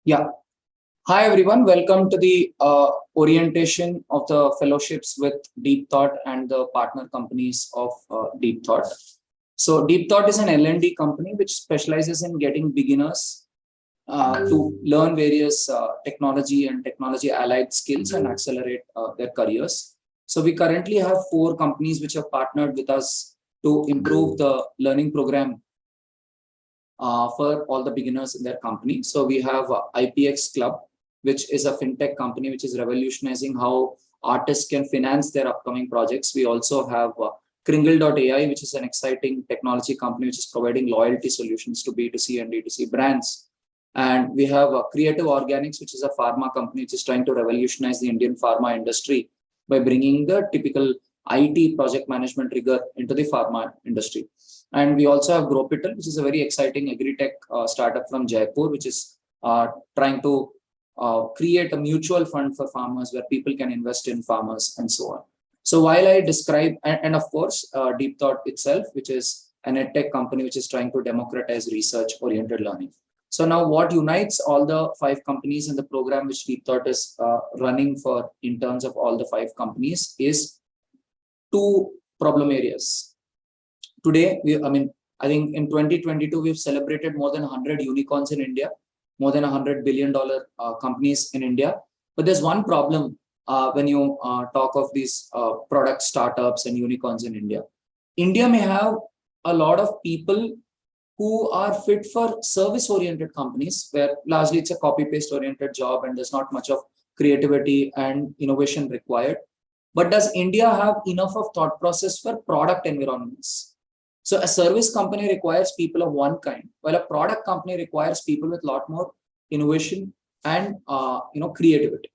Yeah. Hi, everyone. Welcome to the orientation of the fellowships with Deep Thought and the partner companies of Deep Thought. So, Deep Thought is an L&D company which specializes in getting beginners to learn various technology and technology allied skills and accelerate their careers. So, we currently have 4 companies which have partnered with us to improve the learning program for all the beginners in their company. So we have IPX Club, which is a fintech company which is revolutionizing how artists can finance their upcoming projects. We also have Kringle.ai, which is an exciting technology company which is providing loyalty solutions to B2C and D2C brands. And we have Creative Organics, which is a pharma company which is trying to revolutionize the Indian pharma industry by bringing the typical IT project management rigor into the pharma industry. And we also have Gropital, which is a very exciting agri-tech startup from Jaipur, which is trying to create a mutual fund for farmers where people can invest in farmers and so on. So while I describe, and of course, Deep Thought itself, which is an edtech company which is trying to democratize research-oriented learning. So now what unites all the 5 companies in the program which Deep Thought is running for in terms of all the 5 companies is 2 problem areas. Today, I think in 2022, we've celebrated more than 100 unicorns in India, more than $100 billion companies in India. But there's one problem when you talk of these product startups and unicorns in India. India may have a lot of people who are fit for service-oriented companies, where largely it's a copy-paste oriented job and there's not much of creativity and innovation required. But does India have enough of thought process for product environments? So a service company requires people of one kind, while a product company requires people with a lot more innovation and creativity.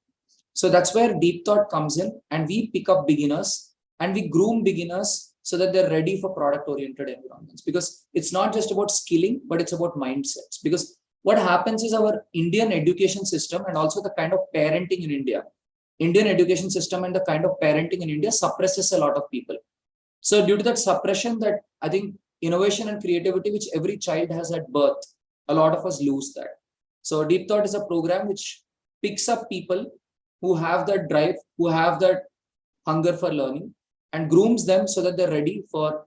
So that's where Deep Thought comes in, and we pick up beginners and we groom beginners so that they're ready for product-oriented environments. Because it's not just about skilling, but it's about mindsets. Because what happens is our Indian education system and also the kind of parenting in India, Indian education system and the kind of parenting in India suppresses a lot of people. So due to that suppression, that I think innovation and creativity, which every child has at birth, a lot of us lose that. So Deep Thought is a program which picks up people who have that drive, who have that hunger for learning, and grooms them so that they're ready for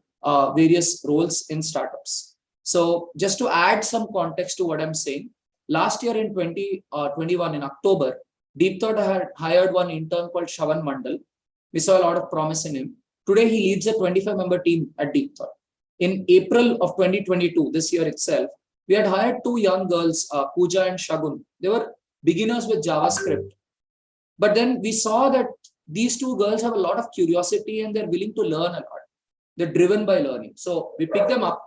various roles in startups. So just to add some context to what I'm saying, last year in 2021 in October, Deep Thought had hired one intern called Shavan Mandal. We saw a lot of promise in him. Today, he leads a 25-member team at Deep Thought. In April of 2022, this year itself, we had hired 2 young girls, Pooja and Shagun. They were beginners with JavaScript. But then we saw that these 2 girls have a lot of curiosity and they're willing to learn a lot. They're driven by learning. So we picked them up.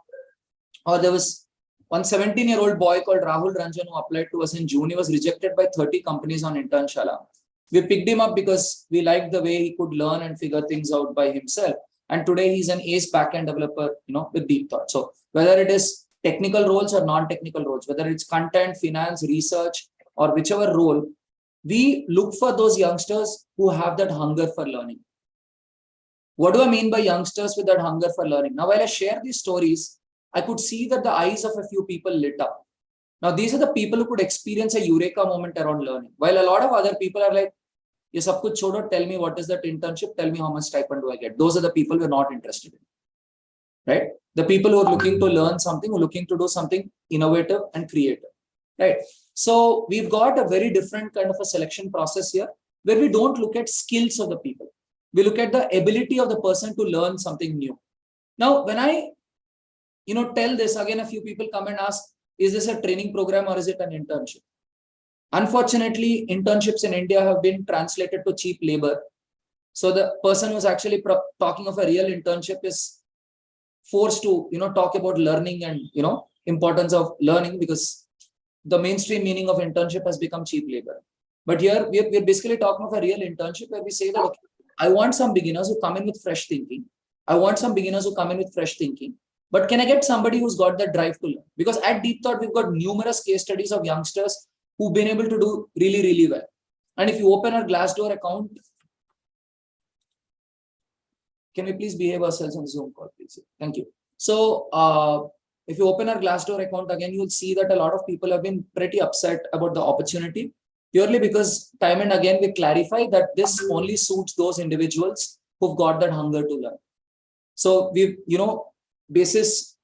Or there was one 17-year-old boy called Rahul Ranjan who applied to us in June. He was rejected by 30 companies on Internshala. We picked him up because we liked the way he could learn and figure things out by himself. And today he's an ace backend developer, with Deep Thought. So whether it is technical roles or non-technical roles, whether it's content, finance, research, or whichever role, we look for those youngsters who have that hunger for learning. What do I mean by youngsters with that hunger for learning? Now, while I share these stories, I could see that the eyes of a few people lit up. Now, these are the people who could experience a eureka moment around learning. While a lot of other people are like, "Ye sab kuch chodo, tell me what is that internship, tell me how much stipend do I get." Those are the people we're not interested in, right? The people who are looking to learn something, who are looking to do something innovative and creative, right? So we've got a very different kind of a selection process here, where we don't look at skills of the people. We look at the ability of the person to learn something new. Now, when I, tell this, again, a few people come and ask, is this a training program or is it an internship? Unfortunately, internships in India have been translated to cheap labor. So the person who's actually talking of a real internship is forced to, talk about learning and, importance of learning, because the mainstream meaning of internship has become cheap labor. But here we're basically talking of a real internship where we say that, okay, I want some beginners who come in with fresh thinking. I want some beginners who come in with fresh thinking. But can I get somebody who's got the drive to learn? Because at Deep Thought, we've got numerous case studies of youngsters who've been able to do really, really well. And if you open our Glassdoor account, can we please behave ourselves on Zoom call, please? Thank you. So if you open our Glassdoor account again, you'll see that a lot of people have been pretty upset about the opportunity, purely because time and again we clarify that this only suits those individuals who've got that hunger to learn. So we've, basis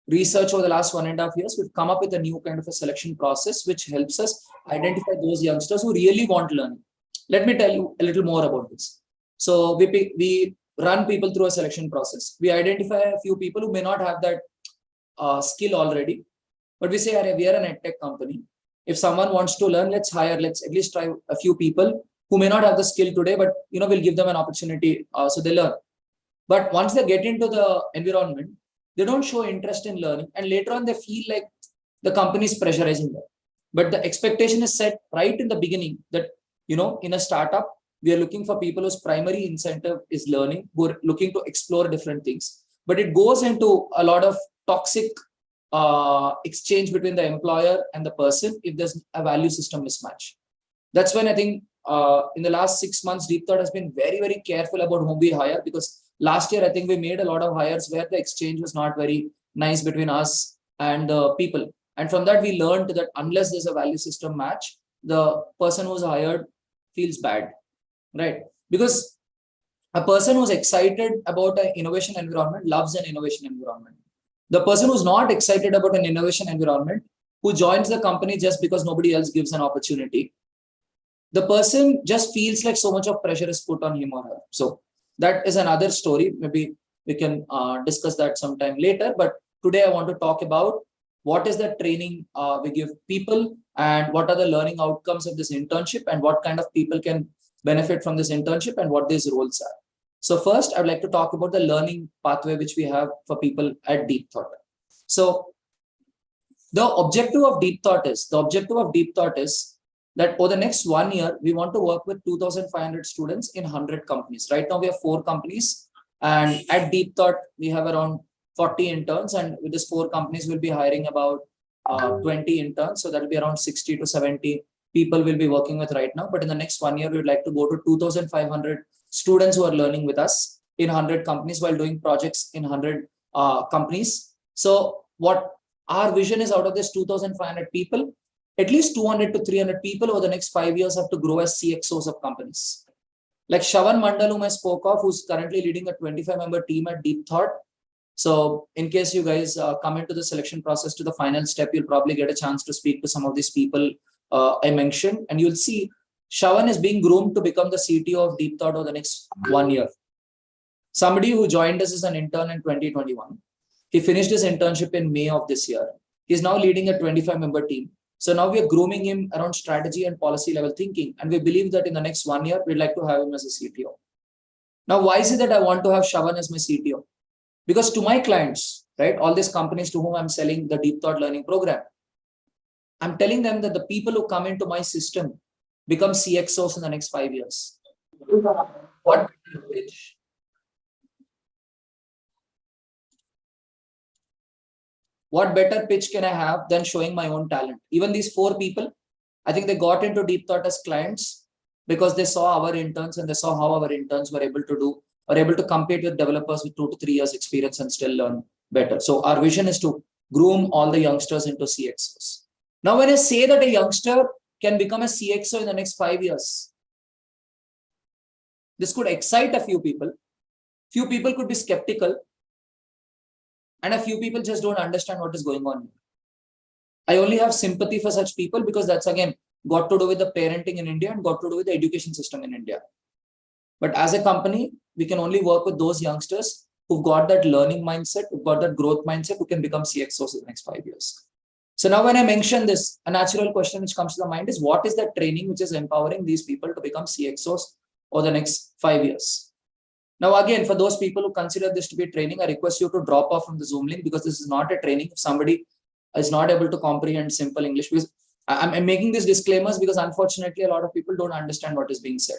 research over the last 1.5 years, we've come up with a new kind of a selection process which helps us identify those youngsters who really want learning. Let me tell you a little more about this. So we run people through a selection process. We identify a few people who may not have that skill already, but we say, we are an edtech company. If someone wants to learn, let's at least try a few people who may not have the skill today, but we'll give them an opportunity so they learn. But once they get into the environment, they don't show interest in learning, and later on they feel like the company is pressurizing them. But the expectation is set right in the beginning that in a startup, we are looking for people whose primary incentive is learning, who are looking to explore different things. But it goes into a lot of toxic exchange between the employer and the person if there's a value system mismatch. That's when I think in the last 6 months, DeepThought has been very, very careful about whom we hire, because last year, I think we made a lot of hires where the exchange was not very nice between us and the people. And from that, we learned that unless there's a value system match, the person who's hired feels bad, right? Because a person who's excited about an innovation environment loves an innovation environment. The person who's not excited about an innovation environment, who joins the company just because nobody else gives an opportunity, the person just feels like so much of pressure is put on him or her. So that is another story. Maybe we can discuss that sometime later. But today I want to talk about what is the training we give people, and what are the learning outcomes of this internship, and what kind of people can benefit from this internship, and what these roles are. So first, I would like to talk about the learning pathway which we have for people at DeepThought. So the objective of DeepThought is that over the next 1 year, we want to work with 2,500 students in 100 companies. Right now, we have 4 companies, and at DeepThought, we have around 40 interns, and with these 4 companies, we'll be hiring about 20 interns. So that will be around 60 to 70 people we'll be working with right now. But in the next 1 year, we would like to go to 2,500 students who are learning with us in 100 companies while doing projects in 100 companies. So what our vision is, out of this 2,500 people, at least 200 to 300 people over the next 5 years have to grow as CXOs of companies. Like Shravan Mandal, whom I spoke of, who's currently leading a 25-member team at DeepThought. So in case you guys come into the selection process to the final step, you'll probably get a chance to speak to some of these people I mentioned, and you'll see Shravan is being groomed to become the CTO of DeepThought over the next 1 year. Somebody who joined us as an intern in 2021. He finished his internship in May of this year. He's now leading a 25-member team. So now we are grooming him around strategy and policy level thinking. And we believe that in the next 1 year, we'd like to have him as a CTO. Now, why is it that I want to have Shravan as my CTO? Because to my clients, right, all these companies to whom I'm selling the DeepThought learning program, I'm telling them that the people who come into my system become CXOs in the next 5 years. What pitch? What better pitch can I have than showing my own talent? Even these 4 people, I think they got into DeepThought as clients because they saw our interns and they saw how our interns were able to compete with developers with 2 to 3 years experience and still learn better. So our vision is to groom all the youngsters into CXOs. Now, when I say that a youngster can become a CXO in the next 5 years, this could excite a few people. Few people could be skeptical, and a few people just don't understand what is going on. I only have sympathy for such people because that's again got to do with the parenting in India and got to do with the education system in India. But as a company, we can only work with those youngsters who've got that learning mindset, who've got that growth mindset, who can become CXOs in the next 5 years. So now when I mention this, a natural question which comes to the mind is, what is that training which is empowering these people to become CXOs over the next 5 years? Now, again, for those people who consider this to be training, I request you to drop off from the Zoom link because this is not a training. If somebody is not able to comprehend simple English, because I'm making these disclaimers because unfortunately, a lot of people don't understand what is being said.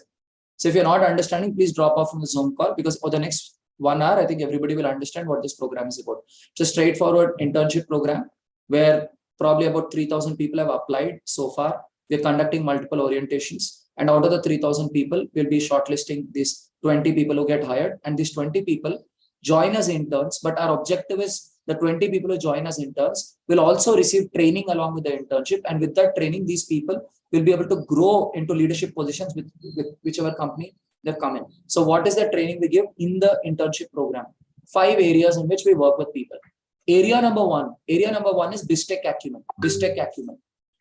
So if you're not understanding, please drop off from the Zoom call because for the next 1 hour, I think everybody will understand what this program is about. It's a straightforward internship program where probably about 3,000 people have applied so far. We're conducting multiple orientations. And out of the 3,000 people, we'll be shortlisting these 20 people who get hired. And these 20 people join as interns. But our objective is the 20 people who join as interns will also receive training along with the internship. And with that training, these people will be able to grow into leadership positions with whichever company they're coming. So what is the training we give in the internship program? 5 areas in which we work with people. Area number one is BizTech acumen. BizTech acumen.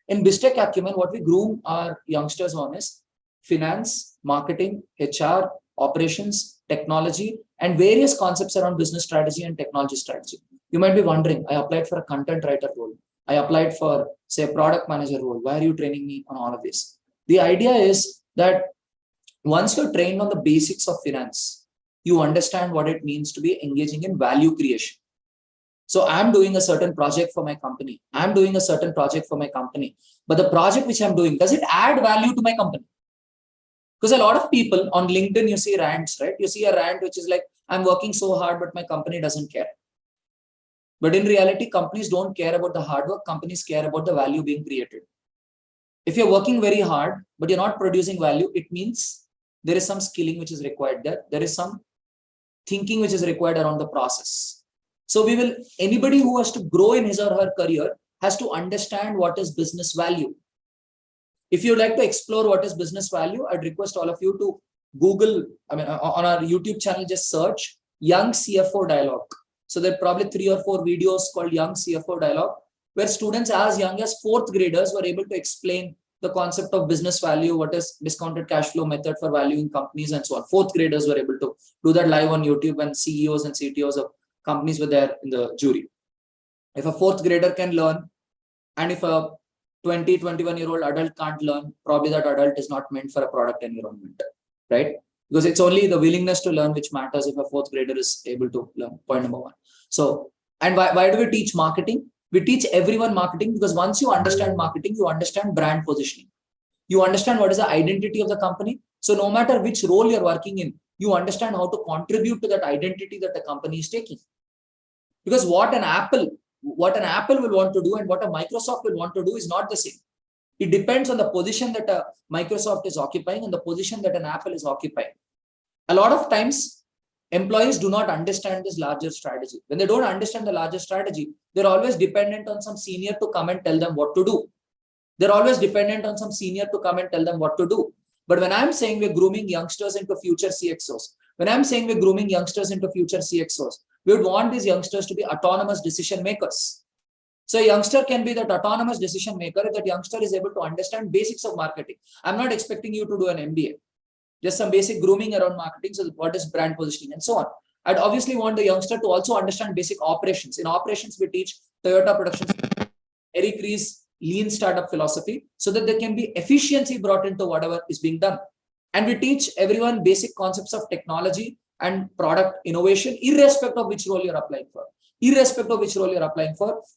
In BizTech acumen, what we groom our youngsters on is finance, marketing, HR, operations, technology, and various concepts around business strategy and technology strategy. You might be wondering, I applied for a content writer role. I applied for, say, a product manager role. Why are you training me on all of this? The idea is that once you're trained on the basics of finance, you understand what it means to be engaging in value creation. So I'm doing a certain project for my company. But the project which I'm doing, does it add value to my company? Because a lot of people on LinkedIn, you see rants, right? You see a rant which is like, I'm working so hard, but my company doesn't care. But in reality, companies don't care about the hard work. Companies care about the value being created. If you're working very hard, but you're not producing value, it means there is some skilling which is required there. There is some thinking which is required around the process. So anybody who has to grow in his or her career has to understand what is business value. If you'd like to explore what is business value, I'd request all of you to Google, on our YouTube channel, just search Young CFO Dialogue. So there are probably 3 or 4 videos called Young CFO Dialogue, where students as young as 4th graders were able to explain the concept of business value, what is discounted cash flow method for valuing companies, and so on. 4th graders were able to do that live on YouTube, and CEOs and CTOs of companies were there in the jury. If a 4th grader can learn, and if a 20, 21-year-old adult can't learn, probably that adult is not meant for a product environment, right? Because it's only the willingness to learn which matters if a 4th grader is able to learn, point number 1. So, and why do we teach marketing? We teach everyone marketing because once you understand marketing, you understand brand positioning. You understand what is the identity of the company. So no matter which role you're working in, you understand how to contribute to that identity that the company is taking. Because what an Apple will want to do and what a Microsoft will want to do is not the same. It depends on the position that a Microsoft is occupying and the position that an Apple is occupying. A lot of times, employees do not understand this larger strategy. When they don't understand the larger strategy, they're always dependent on some senior to come and tell them what to do. They're always dependent on some senior to come and tell them what to do. But when I'm saying we're grooming youngsters into future CXOs, we would want these youngsters to be autonomous decision makers. So a youngster can be that autonomous decision maker if that youngster is able to understand basics of marketing. I'm not expecting you to do an MBA. Just some basic grooming around marketing. So what is brand positioning and so on. I'd obviously want the youngster to also understand basic operations. In operations, we teach Toyota production, Eric Ries's lean startup philosophy so that there can be efficiency brought into whatever is being done. And we teach everyone basic concepts of technology and product innovation, irrespective of which role you're applying for.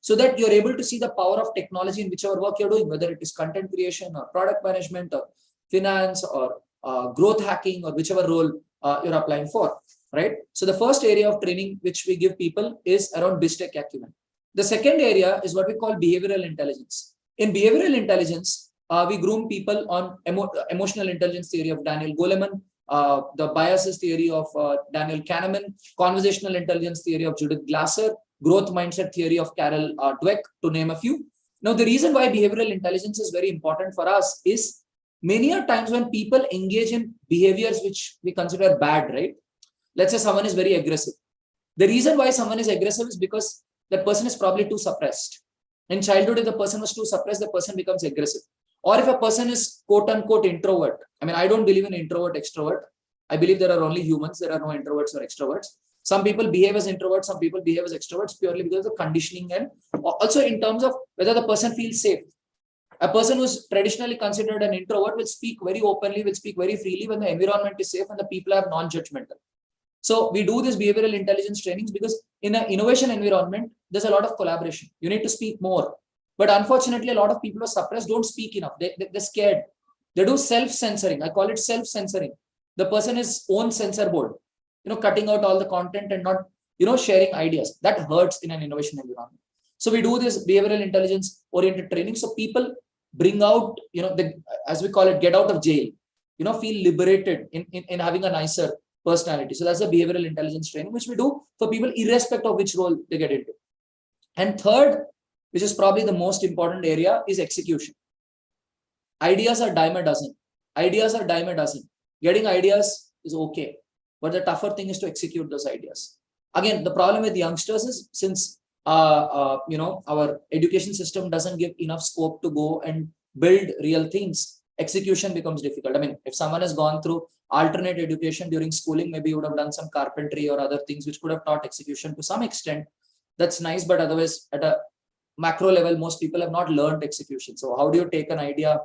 So that you're able to see the power of technology in whichever work you're doing, whether it is content creation or product management or finance or growth hacking or whichever role you're applying for, right? So the first area of training which we give people is around BizTech acumen. The second area is what we call behavioral intelligence. In behavioral intelligence, we groom people on emotional intelligence theory of Daniel Goleman, the biases theory of Daniel Kahneman, conversational intelligence theory of Judith Glaser, growth mindset theory of Carol Dweck, to name a few. Now, the reason why behavioral intelligence is very important for us is many a times when people engage in behaviors which we consider bad, right? Let's say someone is very aggressive. The reason why someone is aggressive is because that person is probably too suppressed. In childhood, if the person was too suppressed, the person becomes aggressive. Or if a person is quote unquote introvert. I mean, I don't believe in introvert, extrovert. I believe there are only humans. There are no introverts or extroverts. Some people behave as introverts. Some people behave as extroverts purely because of conditioning and also in terms of whether the person feels safe. A person who's traditionally considered an introvert will speak very openly, will speak very freely when the environment is safe and the people are non-judgmental. So we do this behavioral intelligence trainings because in an innovation environment, there's a lot of collaboration. You need to speak more. But unfortunately, a lot of people who are suppressed don't speak enough. They're scared. They do self-censoring. I call it self-censoring. The person is own censor board, cutting out all the content and not, sharing ideas. That hurts in an innovation environment. So we do this behavioral intelligence oriented training. So people bring out, as we call it, get out of jail, feel liberated in having a nicer personality. So that's the behavioral intelligence training, which we do for people irrespective of which role they get into. And third, which is probably the most important area, is execution. Ideas are dime a dozen. Ideas are dime a dozen. Getting ideas is okay, but the tougher thing is to execute those ideas. Again, the problem with youngsters is, since our education system doesn't give enough scope to go and build real things, execution becomes difficult. I mean, if someone has gone through alternate education during schooling, maybe you would have done some carpentry or other things which could have taught execution to some extent. That's nice, but otherwise, at a macro level, most people have not learned execution. So how do you take an idea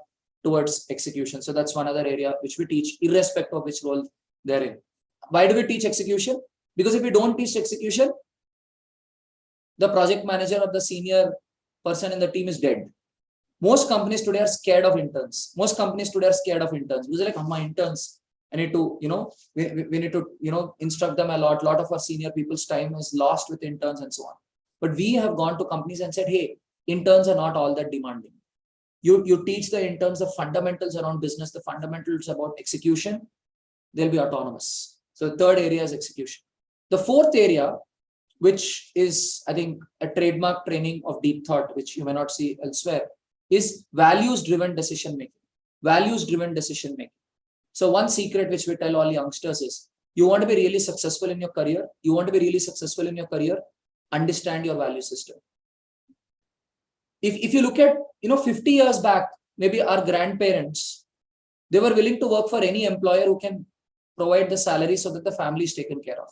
towards execution? So that's one other area which we teach, irrespective of which role they're in. Why do we teach execution? Because if we don't teach execution, the project manager or the senior person in the team is dead. Most companies today are scared of interns. Most companies today are scared of interns. Because like, my interns, I need to, we need to, instruct them a lot. A lot of our senior people's time is lost with interns and so on. But we have gone to companies and said, hey, interns are not all that demanding. You teach the interns the fundamentals around business, the fundamentals about execution, they'll be autonomous. So the third area is execution. The fourth area, which is, I think, a trademark training of Deep Thought, which you may not see elsewhere, is values-driven decision making. Values-driven decision making. So one secret which we tell all youngsters is, you want to be really successful in your career. You want to be really successful in your career, understand your value system. If you look at, 50 years back, maybe our grandparents, they were willing to work for any employer who can provide the salary so that the family is taken care of.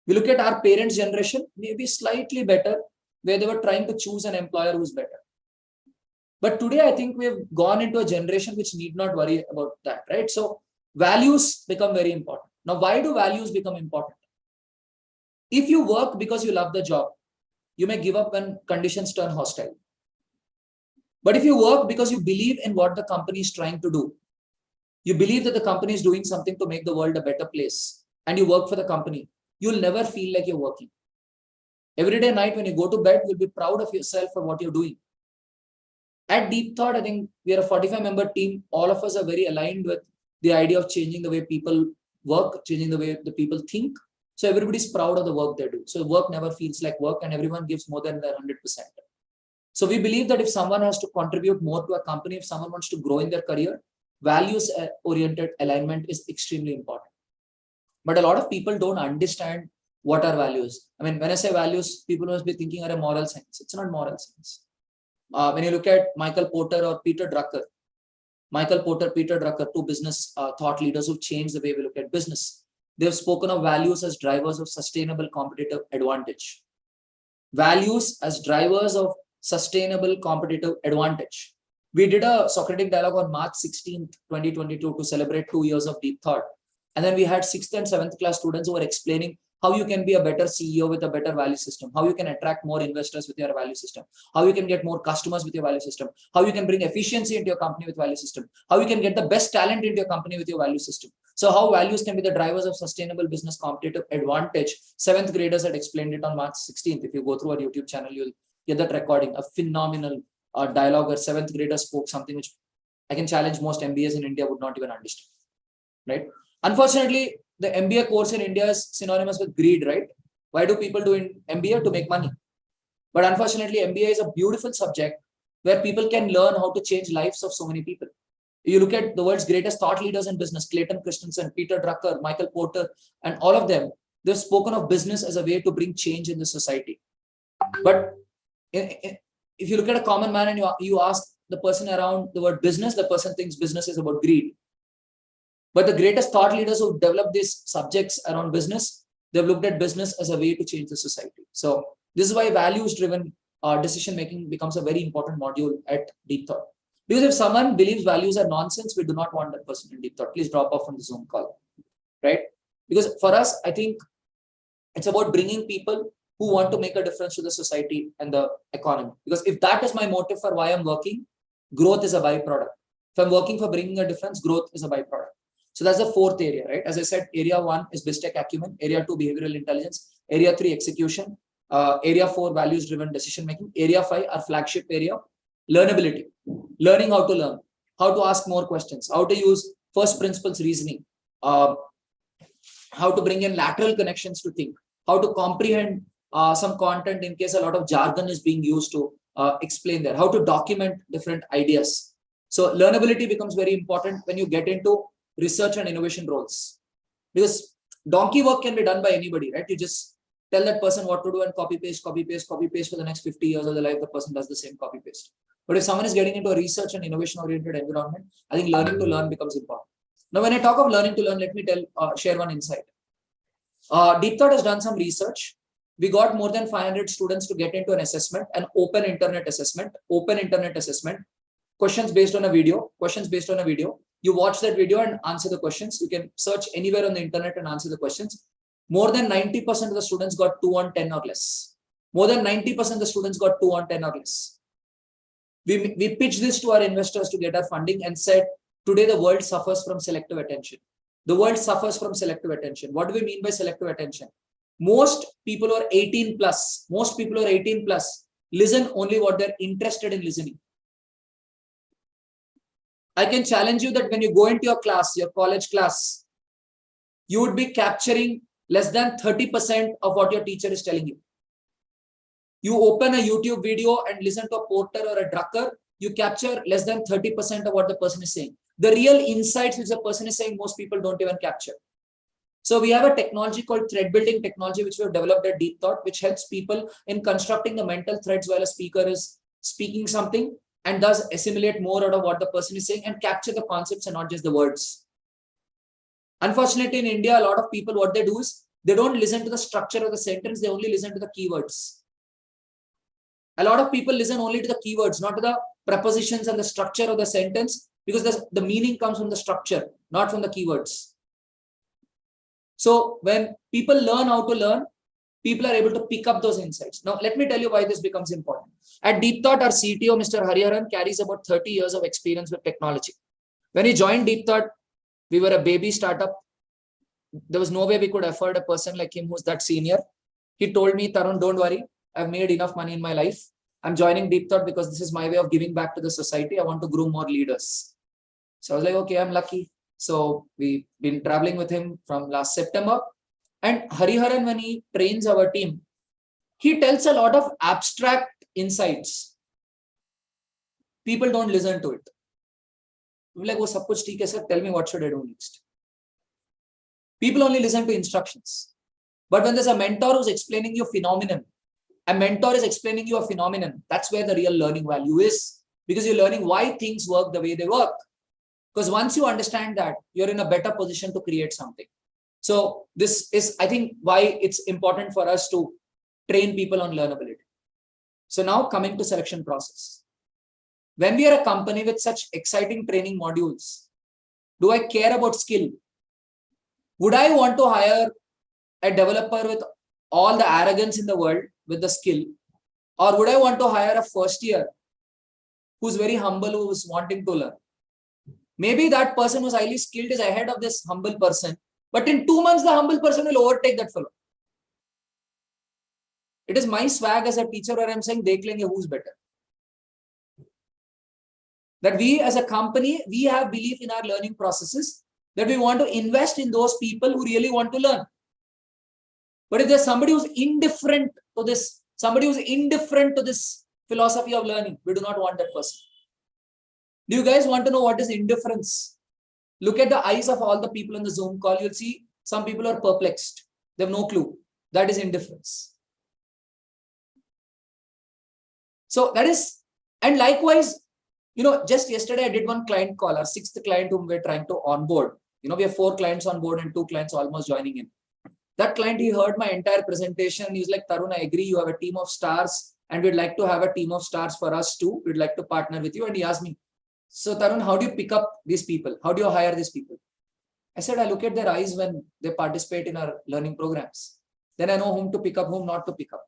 We look at our parents' generation, maybe slightly better, where they were trying to choose an employer who's better. But today, I think we've gone into a generation which need not worry about that, right? So values become very important. Now, why do values become important? If you work because you love the job, you may give up when conditions turn hostile. But if you work because you believe in what the company is trying to do, you believe that the company is doing something to make the world a better place, and you work for the company, you'll never feel like you're working. Every day night when you go to bed, you'll be proud of yourself for what you're doing. At Deep Thought, I think we are a 45-member team. All of us are very aligned with the idea of changing the way people work, changing the way the people think. So everybody's proud of the work they do. So work never feels like work, and everyone gives more than their 100%. So we believe that if someone has to contribute more to a company, if someone wants to grow in their career, values-oriented alignment is extremely important. But a lot of people don't understand what are values. I mean, when I say values, people must be thinking are a moral science. It's not moral science. When you look at Michael Porter or Peter Drucker, Peter Drucker, two business thought leaders who changed the way we look at business. They've spoken of values as drivers of sustainable competitive advantage. Values as drivers of sustainable competitive advantage. We did a Socratic dialogue on March 16th, 2022 to celebrate 2 years of Deep Thought. And then we had 6th and 7th class students who were explaining how you can be a better CEO with a better value system, how you can attract more investors with your value system, how you can get more customers with your value system, how you can bring efficiency into your company with value system, how you can get the best talent into your company with your value system. So how values can be the drivers of sustainable business competitive advantage. 7th graders had explained it on March 16th. If you go through our YouTube channel, you'll get that recording, a phenomenal dialogue where 7th graders spoke something which I can challenge most MBAs in India would not even understand, right? Unfortunately, the MBA course in India is synonymous with greed, right? Why do people do MBA? To make money. But unfortunately, MBA is a beautiful subject where people can learn how to change lives of so many people. You look at the world's greatest thought leaders in business, Clayton Christensen, Peter Drucker, Michael Porter, and all of them, they've spoken of business as a way to bring change in the society. But if you look at a common man and you ask the person around the word business, the person thinks business is about greed. But the greatest thought leaders who developed these subjects around business, they've looked at business as a way to change the society. So this is why values-driven decision-making becomes a very important module at Deep Thought. Because if someone believes values are nonsense, we do not want that person in Deep Thought. Please drop off from the Zoom call, right? Because for us, I think it's about bringing people who want to make a difference to the society and the economy. Because if that is my motive for why I'm working, growth is a byproduct. If I'm working for bringing a difference, growth is a byproduct. So that's the fourth area, right? As I said, area 1 is BizTech acumen, area 2, behavioral intelligence, area 3, execution, area 4, values-driven decision-making, area 5, our flagship area, learnability, learning how to learn, how to ask more questions, how to use first principles reasoning, how to bring in lateral connections to think, how to comprehend some content in case a lot of jargon is being used to explain there, how to document different ideas. So learnability becomes very important when you get into research and innovation roles, because donkey work can be done by anybody, right? You just tell that person what to do and copy paste for the next 50 years of the life. The person does the same copy paste. But if someone is getting into a research and innovation oriented environment, I think learning to learn becomes important. Now, when I talk of learning to learn, let me share one insight. Deep Thought has done some research. We got more than 500 students to get into an assessment, an open internet assessment, questions based on a video. You watch that video and answer the questions. You can search anywhere on the internet and answer the questions. More than 90% of the students got 2 on 10 or less. More than 90% of the students got 2 on 10 or less. We pitched this to our investors to get our funding and said, today the world suffers from selective attention. The world suffers from selective attention. What do we mean by selective attention? Most people who are 18 plus, listen only what they're interested in listening. I can challenge you that when you go into your class, your college class, you would be capturing less than 30% of what your teacher is telling you. You open a YouTube video and listen to a Porter or a Drucker, you capture less than 30% of what the person is saying. The real insights which the person is saying, most people don't even capture. So we have a technology called thread building technology, which we have developed at Deep Thought, which helps people in constructing the mental threads while a speaker is speaking something, and thus assimilate more out of what the person is saying and capture the concepts and not just the words. Unfortunately, in India, a lot of people, what they do is they don't listen to the structure of the sentence. They only listen to the keywords. A lot of people listen only to the keywords, not to the prepositions and the structure of the sentence, because the meaning comes from the structure, not from the keywords. So when people learn how to learn, people are able to pick up those insights. Now, let me tell you why this becomes important. At Deep Thought, our CTO, Mr. Hariharan, carries about 30 years of experience with technology. When he joined Deep Thought, we were a baby startup. There was no way we could afford a person like him who's that senior. He told me, Tarun, don't worry. I've made enough money in my life. I'm joining Deep Thought because this is my way of giving back to the society. I want to grow more leaders. So I was like, okay, I'm lucky. So we've been traveling with him from last September. And Hariharan, when he trains our team, he tells a lot of abstract insights. People don't listen to it. We're like, oh, sab kuch theek hai, sir. Tell me what should I do next. People only listen to instructions. But when there's a mentor who's explaining you a phenomenon, a mentor is explaining you a phenomenon, that's where the real learning value is. Because you're learning why things work the way they work. Because once you understand that, you're in a better position to create something. So this is, I think, why it's important for us to train people on learnability. So now coming to selection process. When we are a company with such exciting training modules, do I care about skill? Would I want to hire a developer with all the arrogance in the world with the skill? Or would I want to hire a first year who's very humble, who's wanting to learn? Maybe that person who's highly skilled is ahead of this humble person, but in 2 months, the humble person will overtake that fellow. It is my swag as a teacher where I'm saying, dekh lenge who's better. That we as a company, we have belief in our learning processes, that we want to invest in those people who really want to learn. But if there's somebody who's indifferent to this, philosophy of learning, we do not want that person. Do you guys want to know what is indifference? Look at the eyes of all the people on the Zoom call. You'll see some people are perplexed. They have no clue. That is indifference. So that is, and likewise, just yesterday I did one client call, our 6th client whom we're trying to onboard. We have 4 clients on board and 2 clients almost joining in. That client, he heard my entire presentation. He's like, Tarun, I agree. You have a team of stars and we'd like to have a team of stars for us too. We'd like to partner with you. And he asked me, so Tarun, how do you pick up these people? How do you hire these people? I said, I look at their eyes when they participate in our learning programs. Then I know whom to pick up, whom not to pick up.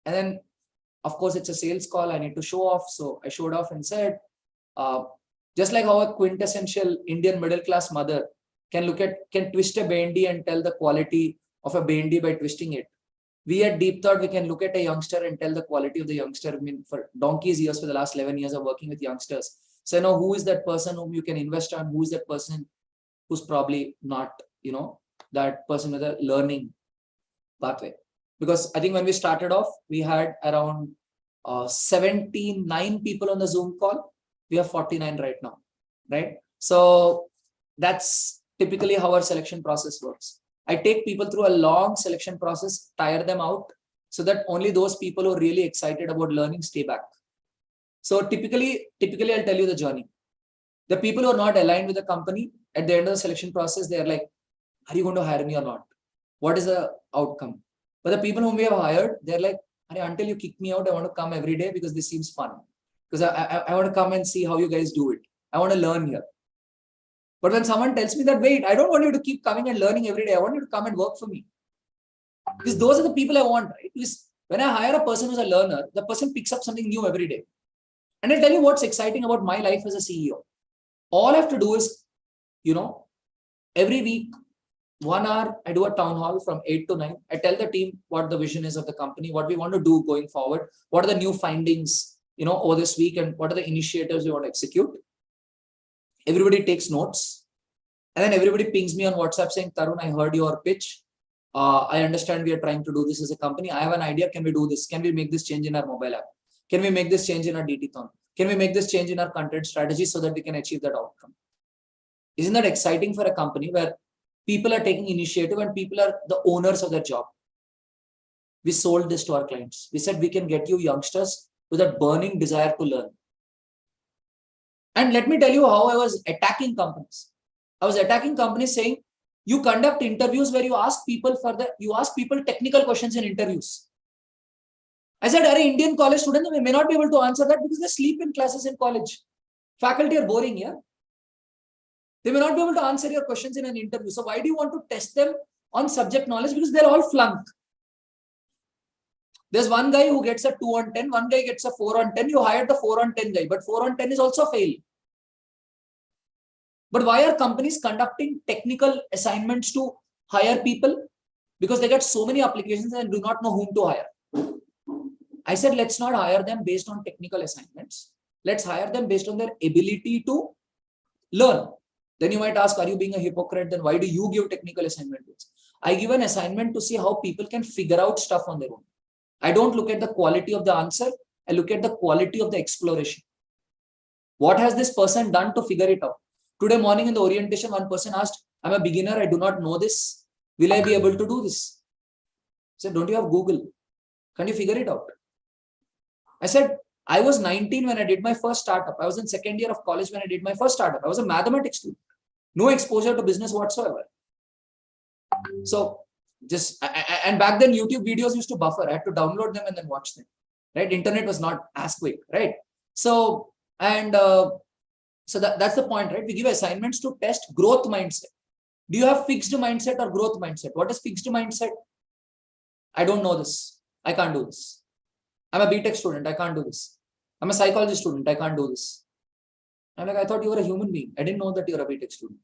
And then, of course, it's a sales call. I need to show off. So I showed off and said, just like how a quintessential Indian middle-class mother can twist a bendi and tell the quality of a bendi by twisting it. We at Deep Thought, we can look at a youngster and tell the quality of the youngster. I mean, for donkey's years, for the last 11 years of working with youngsters. So I know who is that person whom you can invest on, who is that person who's probably not, that person with a learning pathway. because I think when we started off, we had around 79 people on the Zoom call. We have 49 right now, right? So that's typically how our selection process works. I take people through a long selection process, tire them out, so that only those people who are really excited about learning stay back. So typically I'll tell you the journey. The people who are not aligned with the company, at the end of the selection process, they are like, are you going to hire me or not? What is the outcome? But the people whom we have hired, they're like, until you kick me out, I want to come every day because this seems fun. Because I want to come and see how you guys do it. I want to learn here. But when someone tells me that, wait, I don't want you to keep coming and learning every day. I want you to come and work for me. Because those are the people I want, right? Because when I hire a person who's a learner, the person picks up something new every day. And I'll tell you what's exciting about my life as a CEO. All I have to do is, every week, 1 hour, I do a town hall from 8 to 9. I tell the team what the vision is of the company, what we want to do going forward, what are the new findings, over this week, and what are the initiatives we want to execute. Everybody takes notes. And then everybody pings me on WhatsApp saying, Tarun, I heard your pitch. I understand we are trying to do this as a company. I have an idea. Can we do this? Can we make this change in our mobile app? Can we make this change in our DT-thon? Can we make this change in our content strategy so that we can achieve that outcome? Isn't that exciting for a company where people are taking initiative and people are the owners of their job? We sold this to our clients. We said, we can get you youngsters with a burning desire to learn. And let me tell you how I was attacking companies. I was attacking companies saying, you conduct interviews where you ask people technical questions in interviews. I said, Indian college students may not be able to answer that because they sleep in classes in college. Faculty are boring here. They may not be able to answer your questions in an interview. So why do you want to test them on subject knowledge? Because they'll all flunk. There's one guy who gets a 2 on 10, one guy gets a 4 on 10. You hired the 4 on 10 guy, but 4 on 10 is also fail. But why are companies conducting technical assignments to hire people? Because they get so many applications and do not know whom to hire. I said, let's not hire them based on technical assignments. Let's hire them based on their ability to learn. Then you might ask, are you being a hypocrite? Then why do you give technical assignments? I give an assignment to see how people can figure out stuff on their own. I don't look at the quality of the answer. I look at the quality of the exploration. What has this person done to figure it out? Today morning in the orientation, one person asked, I'm a beginner. I do not know this. Will I be able to do this? I said, don't you have Google? Can you figure it out? I said, I was 19 when I did my first startup. I was in second year of college when I did my first startup. I was a mathematics student. No exposure to business whatsoever. So and back then YouTube videos used to buffer. I had to download them and then watch them. Right? Internet was not as quick, right? So, so that's the point, right? We give assignments to test growth mindset. Do you have fixed mindset or growth mindset? What is fixed mindset? I don't know this. I can't do this. I'm a BTech student. I can't do this. I'm a psychology student. I can't do this. I'm like, I thought you were a human being. I didn't know that you're a BTech student.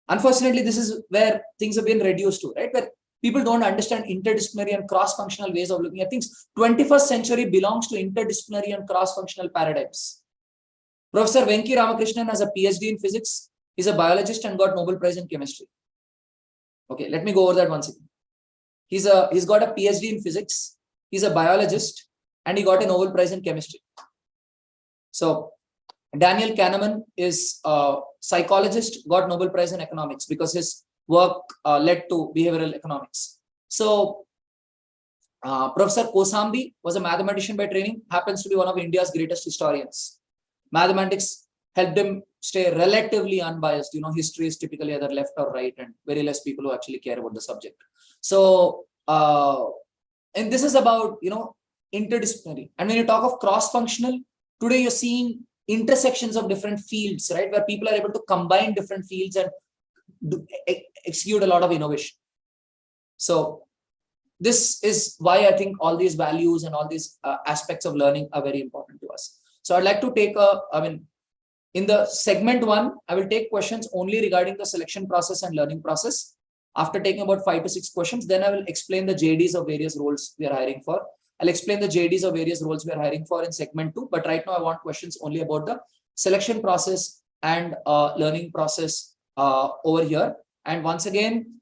Unfortunately, this is where things have been reduced to, right? Where people don't understand interdisciplinary and cross-functional ways of looking at things. 21st century belongs to interdisciplinary and cross-functional paradigms. Professor Venki Ramakrishnan has a PhD in physics. He's a biologist and got Nobel Prize in chemistry. Okay, let me go over that once again. He's got a PhD in physics. He's a biologist and he got a Nobel Prize in chemistry. So Daniel Kahneman is a psychologist, got Nobel Prize in economics because his work led to behavioral economics. So Professor Kosambi was a mathematician by training, happens to be one of India's greatest historians. Mathematics helped him stay relatively unbiased. You know, history is typically either left or right, and very less people who actually care about the subject. So, and this is about, you know, interdisciplinary. And when you talk of cross-functional, today you're seeing intersections of different fields, right? Where people are able to combine different fields and execute a lot of innovation. So this is why I think all these values and all these aspects of learning are very important to us. So I'd like to take in the segment 1, I will take questions only regarding the selection process and learning process. After taking about 5 to 6 questions, then I will explain the JDs of various roles we are hiring for. I'll explain the JDs of various roles we are hiring for in segment 2. But right now I want questions only about the selection process and learning process over here. And once again,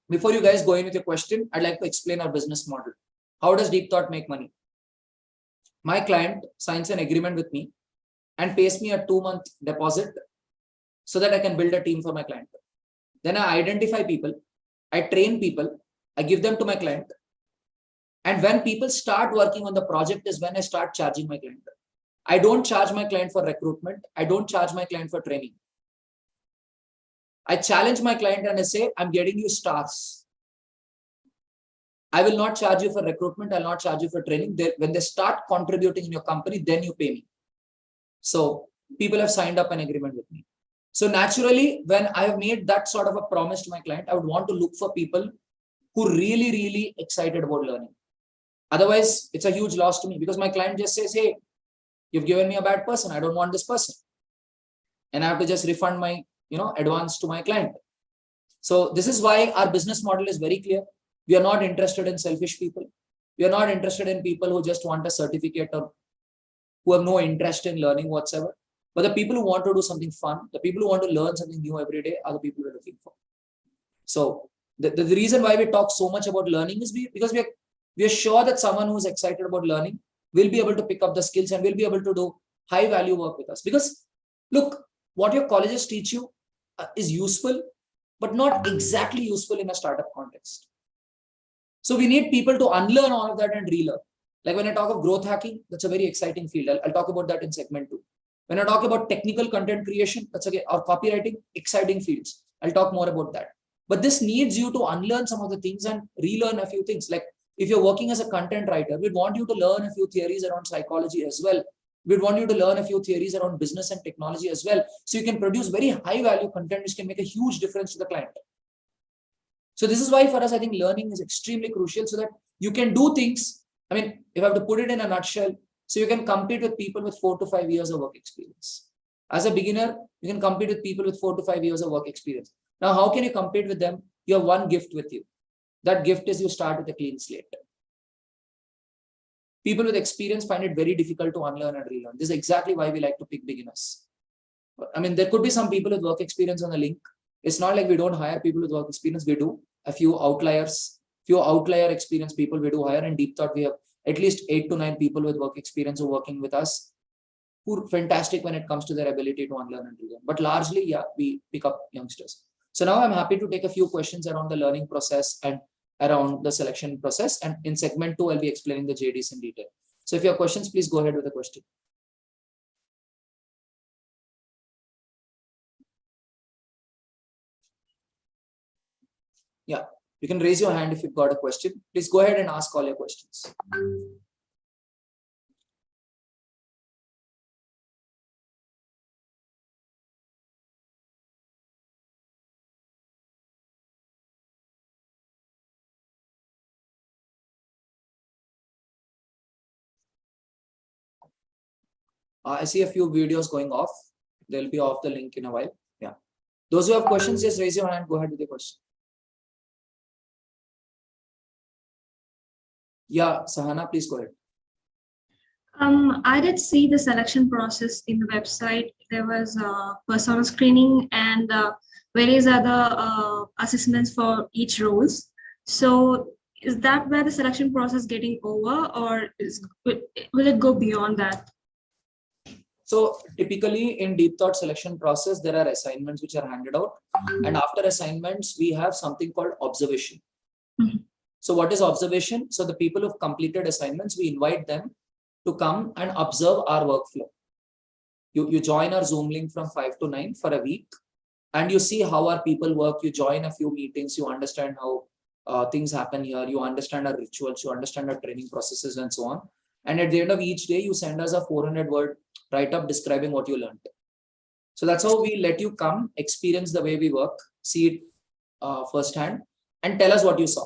before you guys go in with your question, I'd like to explain our business model. How does Deep Thought make money? My client signs an agreement with me and pays me a 2-month deposit so that I can build a team for my client. Then I identify people, I train people, I give them to my client. And when people start working on the project is when I start charging my client. I don't charge my client for recruitment. I don't charge my client for training. I challenge my client and I say, I'm getting you stars. I will not charge you for recruitment. I'll not charge you for training. When they start contributing in your company, then you pay me. So people have signed up an agreement with me. So naturally, when I have made that sort of a promise to my client, I would want to look for people who really, really excited about learning. Otherwise, it's a huge loss to me because my client just says, hey, you've given me a bad person. I don't want this person. And I have to just refund my advance to my client. So this is why our business model is very clear. We are not interested in selfish people. We are not interested in people who just want a certificate or who have no interest in learning whatsoever. But the people who want to do something fun, the people who want to learn something new every day are the people we're looking for. So the reason why we talk so much about learning is because we are sure that someone who's excited about learning will be able to pick up the skills and will be able to do high value work with us. Because look, what your colleges teach you is useful, but not exactly useful in a startup context. So we need people to unlearn all of that and relearn. Like when I talk of growth hacking, that's a very exciting field. I'll talk about that in segment 2. When I talk about technical content creation, that's again, or copywriting, exciting fields. I'll talk more about that. But this needs you to unlearn some of the things and relearn a few things. Like if you're working as a content writer, we'd want you to learn a few theories around psychology as well. We'd want you to learn a few theories around business and technology as well. So you can produce very high value content which can make a huge difference to the client. So this is why for us, I think learning is extremely crucial so that you can do things. I mean, if I have to put it in a nutshell, so you can compete with people with 4 to 5 years of work experience. As a beginner, you can compete with people with 4 to 5 years of work experience. Now, how can you compete with them? You have one gift with you. That gift is you start with a clean slate. People with experience find it very difficult to unlearn and relearn. This is exactly why we like to pick beginners. I mean, there could be some people with work experience on the link. It's not like we don't hire people with work experience. We do. A few outlier experience people we do hire. In Deep Thought, we have at least 8 to 9 people with work experience who are working with us who are fantastic when it comes to their ability to unlearn and relearn. But largely, yeah, we pick up youngsters. So now I'm happy to take a few questions around the learning process and around the selection process. And in segment 2, I'll be explaining the JDs in detail. So if you have questions, please go ahead with the question. Yeah, you can raise your hand if you've got a question. Please go ahead and ask all your questions. I see a few videos going off. They'll be off the link in a while. Yeah. Those who have questions, just raise your hand. Go ahead with your question. Yeah, Sahana, please go ahead. I did see the selection process in the website. There was persona screening and various other assessments for each roles. So is that where the selection process getting over, or will it go beyond that? So typically in Deep Thought selection process, there are assignments which are handed out. And after assignments, we have something called observation. So what is observation? So the people who've completed assignments, we invite them to come and observe our workflow. You join our Zoom link from 5 to 9 for a week, and you see how our people work. You join a few meetings, you understand how things happen here, you understand our rituals, you understand our training processes and so on. And at the end of each day, you send us a 400-word write-up describing what you learned. So that's how we let you come, experience the way we work, see it firsthand, and tell us what you saw.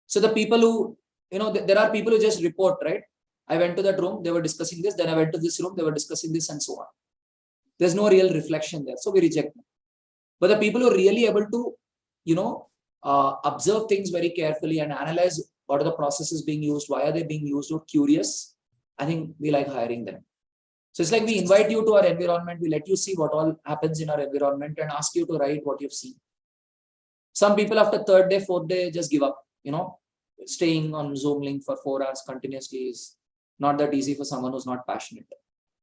So the people who, there are people who just report, right? I went to that room, they were discussing this, then I went to this room, they were discussing this, and so on. There's no real reflection there, so we reject them. But the people who are really able to, observe things very carefully and analyze what are the processes being used, why are they being used, or curious, I think we like hiring them. So it's like we invite you to our environment, we let you see what all happens in our environment and ask you to write what you've seen. Some people after third day, fourth day just give up. Staying on Zoom link for 4 hours continuously is not that easy for someone who's not passionate.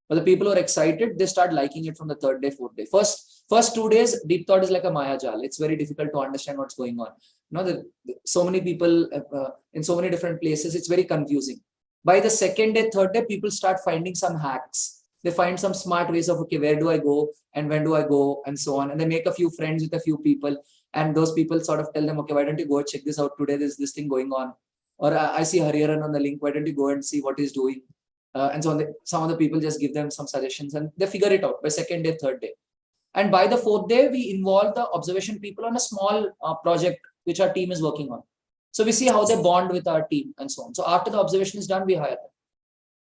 But the people who are excited, they start liking it from the third day, fourth day. First 2 days, Deep Thought is like a Maya Jal. It's very difficult to understand what's going on. So many people in so many different places, it's very confusing. By the second day, third day, people start finding some hacks. They find some smart ways of, okay, where do I go and when do I go and so on. And they make a few friends with a few people. And those people sort of tell them, okay, why don't you go check this out today? There's this thing going on. Or I see Hariharan on the link. Why don't you go and see what he's doing? And so on. Some of the people just give them some suggestions and they figure it out by second day, third day. And by the fourth day, we involve the observation people on a small project which our team is working on. So we see how they bond with our team and so on. So after the observation is done, we hire them.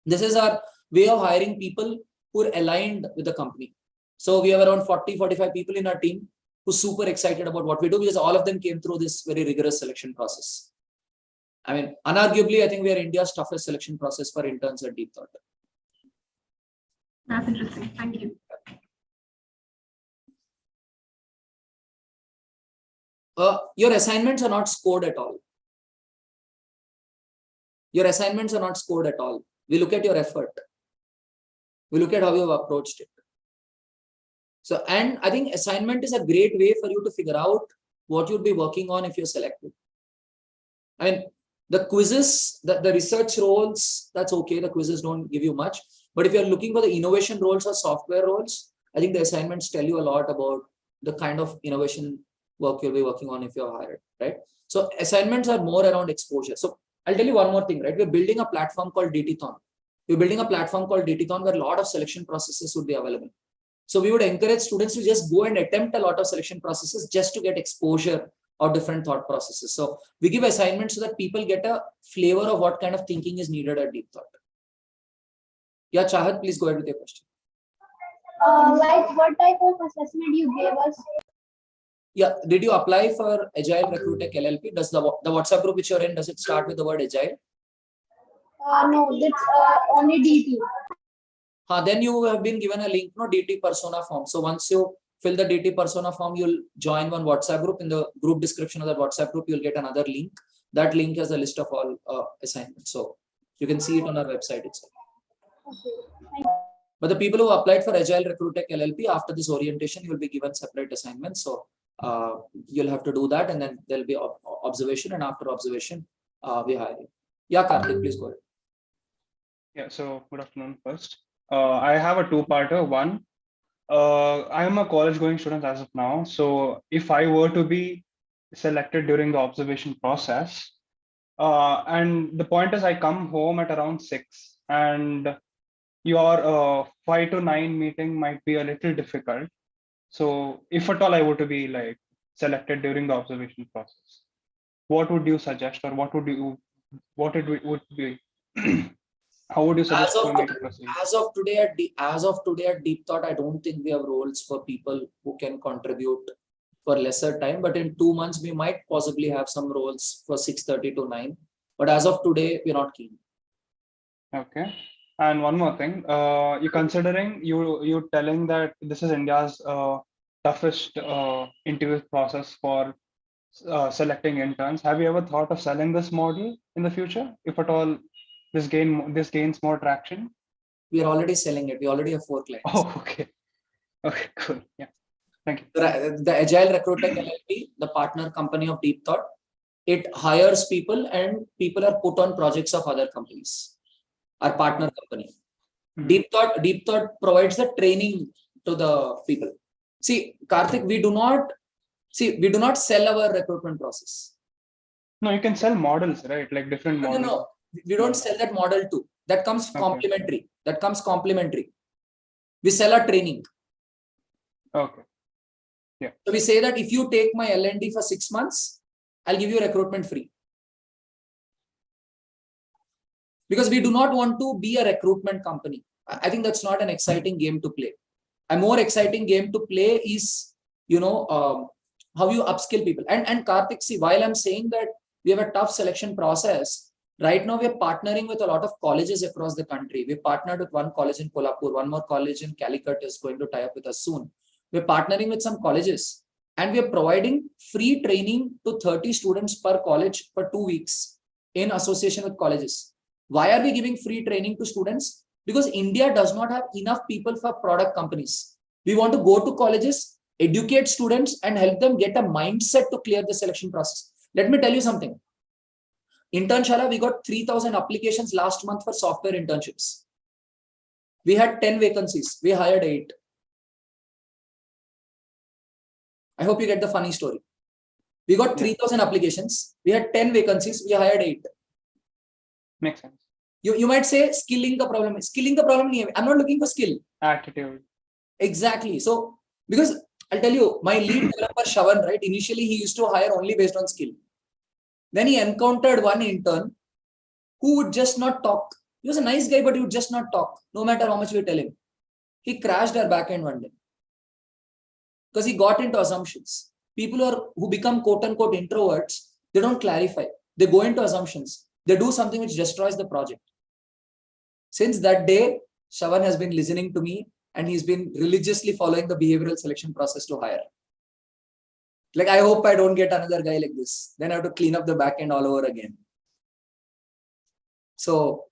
This is our way of hiring people who are aligned with the company. So we have around 40-45 people in our team who are super excited about what we do because all of them came through this very rigorous selection process. I mean, unarguably, I think we are India's toughest selection process for interns at Deep Thought. That's interesting. Thank you. Your assignments are not scored at all. Your assignments are not scored at all. We look at your effort. We look at how you have approached it. So, and I think assignment is a great way for you to figure out what you'll be working on if you're selected. I mean, the quizzes, the research roles, that's okay. The quizzes don't give you much. But if you're looking for the innovation roles or software roles, I think the assignments tell you a lot about the kind of innovation work you'll be working on if you're hired, right? So assignments are more around exposure. So I'll tell you one more thing, right? We're building a platform called DTthon. We're building a platform called DTthon where a lot of selection processes would be available. So we would encourage students to just go and attempt a lot of selection processes just to get exposure or different thought processes. So we give assignments so that people get a flavor of what kind of thinking is needed at Deep Thought. Yeah, Chahat, please go ahead with your question. Like what type of assessment you gave us? Yeah, did you apply for Agile Recruitech LLP? Does the WhatsApp group which you're in, does it start with the word Agile? No, that's only DT. Then you have been given a link, no, DT persona form. So once you fill the DT persona form, you'll join one WhatsApp group. In the group description of that WhatsApp group, you'll get another link. That link has a list of all assignments. So you can see it on our website itself. Okay. But the people who applied for Agile Recruitech LLP, after this orientation, you will be given separate assignments. So you'll have to do that, and then there'll be observation, and after observation, we hire you. Yeah, Karthik, please go ahead. Yeah, so good afternoon first. I have a two-parter. One, I am a college-going student as of now. So if I were to be selected during the observation process, and the point is I come home at around 6, and your 5 to 9 meeting might be a little difficult. So if at all I were to be like selected during the observation process, what would you suggest, or what it would be? How would you suggest for me to proceed? As of today at Deep Thought, I don't think we have roles for people who can contribute for lesser time. But in 2 months, we might possibly have some roles for 6:30 to 9. But as of today, we're not keen. Okay. And one more thing, you considering you telling that this is India's toughest interview process for selecting interns. Have you ever thought of selling this model in the future, if at all this gains more traction? We are already selling it. We already have 4 clients. Oh, okay. Okay, cool. Yeah. Thank you. The Agile Recruitech LLP, the partner company of Deep Thought, it hires people and people are put on projects of other companies. Our partner company. Mm-hmm. Deep Thought provides the training to the people. See, Karthik, we do not sell our recruitment process. No, you can sell models, right? Like different models. No, we don't sell that model too. That comes complementary. That comes complementary. We sell our training. Okay. Yeah. So we say that if you take my L&D for 6 months, I'll give you recruitment free. Because we do not want to be a recruitment company. I think that's not an exciting game to play. A more exciting game to play is, how you upskill people. And Karthik, see, while I'm saying that we have a tough selection process, right now we're partnering with a lot of colleges across the country. We partnered with one college in Kolhapur, one more college in Calicut is going to tie up with us soon. We're partnering with some colleges. And we are providing free training to 30 students per college for 2 weeks in association with colleges. Why are we giving free training to students? Because India does not have enough people for product companies. We want to go to colleges, educate students, and help them get a mindset to clear the selection process. Let me tell you something. Internshala, we got 3,000 applications last month for software internships. We had 10 vacancies. We hired 8. I hope you get the funny story. We got 3,000 applications. We had 10 vacancies. We hired 8. Makes sense. You might say skilling the problem. Skilling the problem. I'm not looking for skill. Attitude. Exactly. So, because I'll tell you, my lead developer, Shavan, right? Initially, he used to hire only based on skill. Then he encountered one intern who would just not talk. He was a nice guy, but he would just not talk, no matter how much we tell him. He crashed our backend one day because he got into assumptions. People who become quote unquote introverts, they don't clarify. They go into assumptions. They do something which destroys the project. Since that day, Shavan has been listening to me and he's been religiously following the behavioral selection process to hire. Like, I hope I don't get another guy like this. Then I have to clean up the back end all over again. So,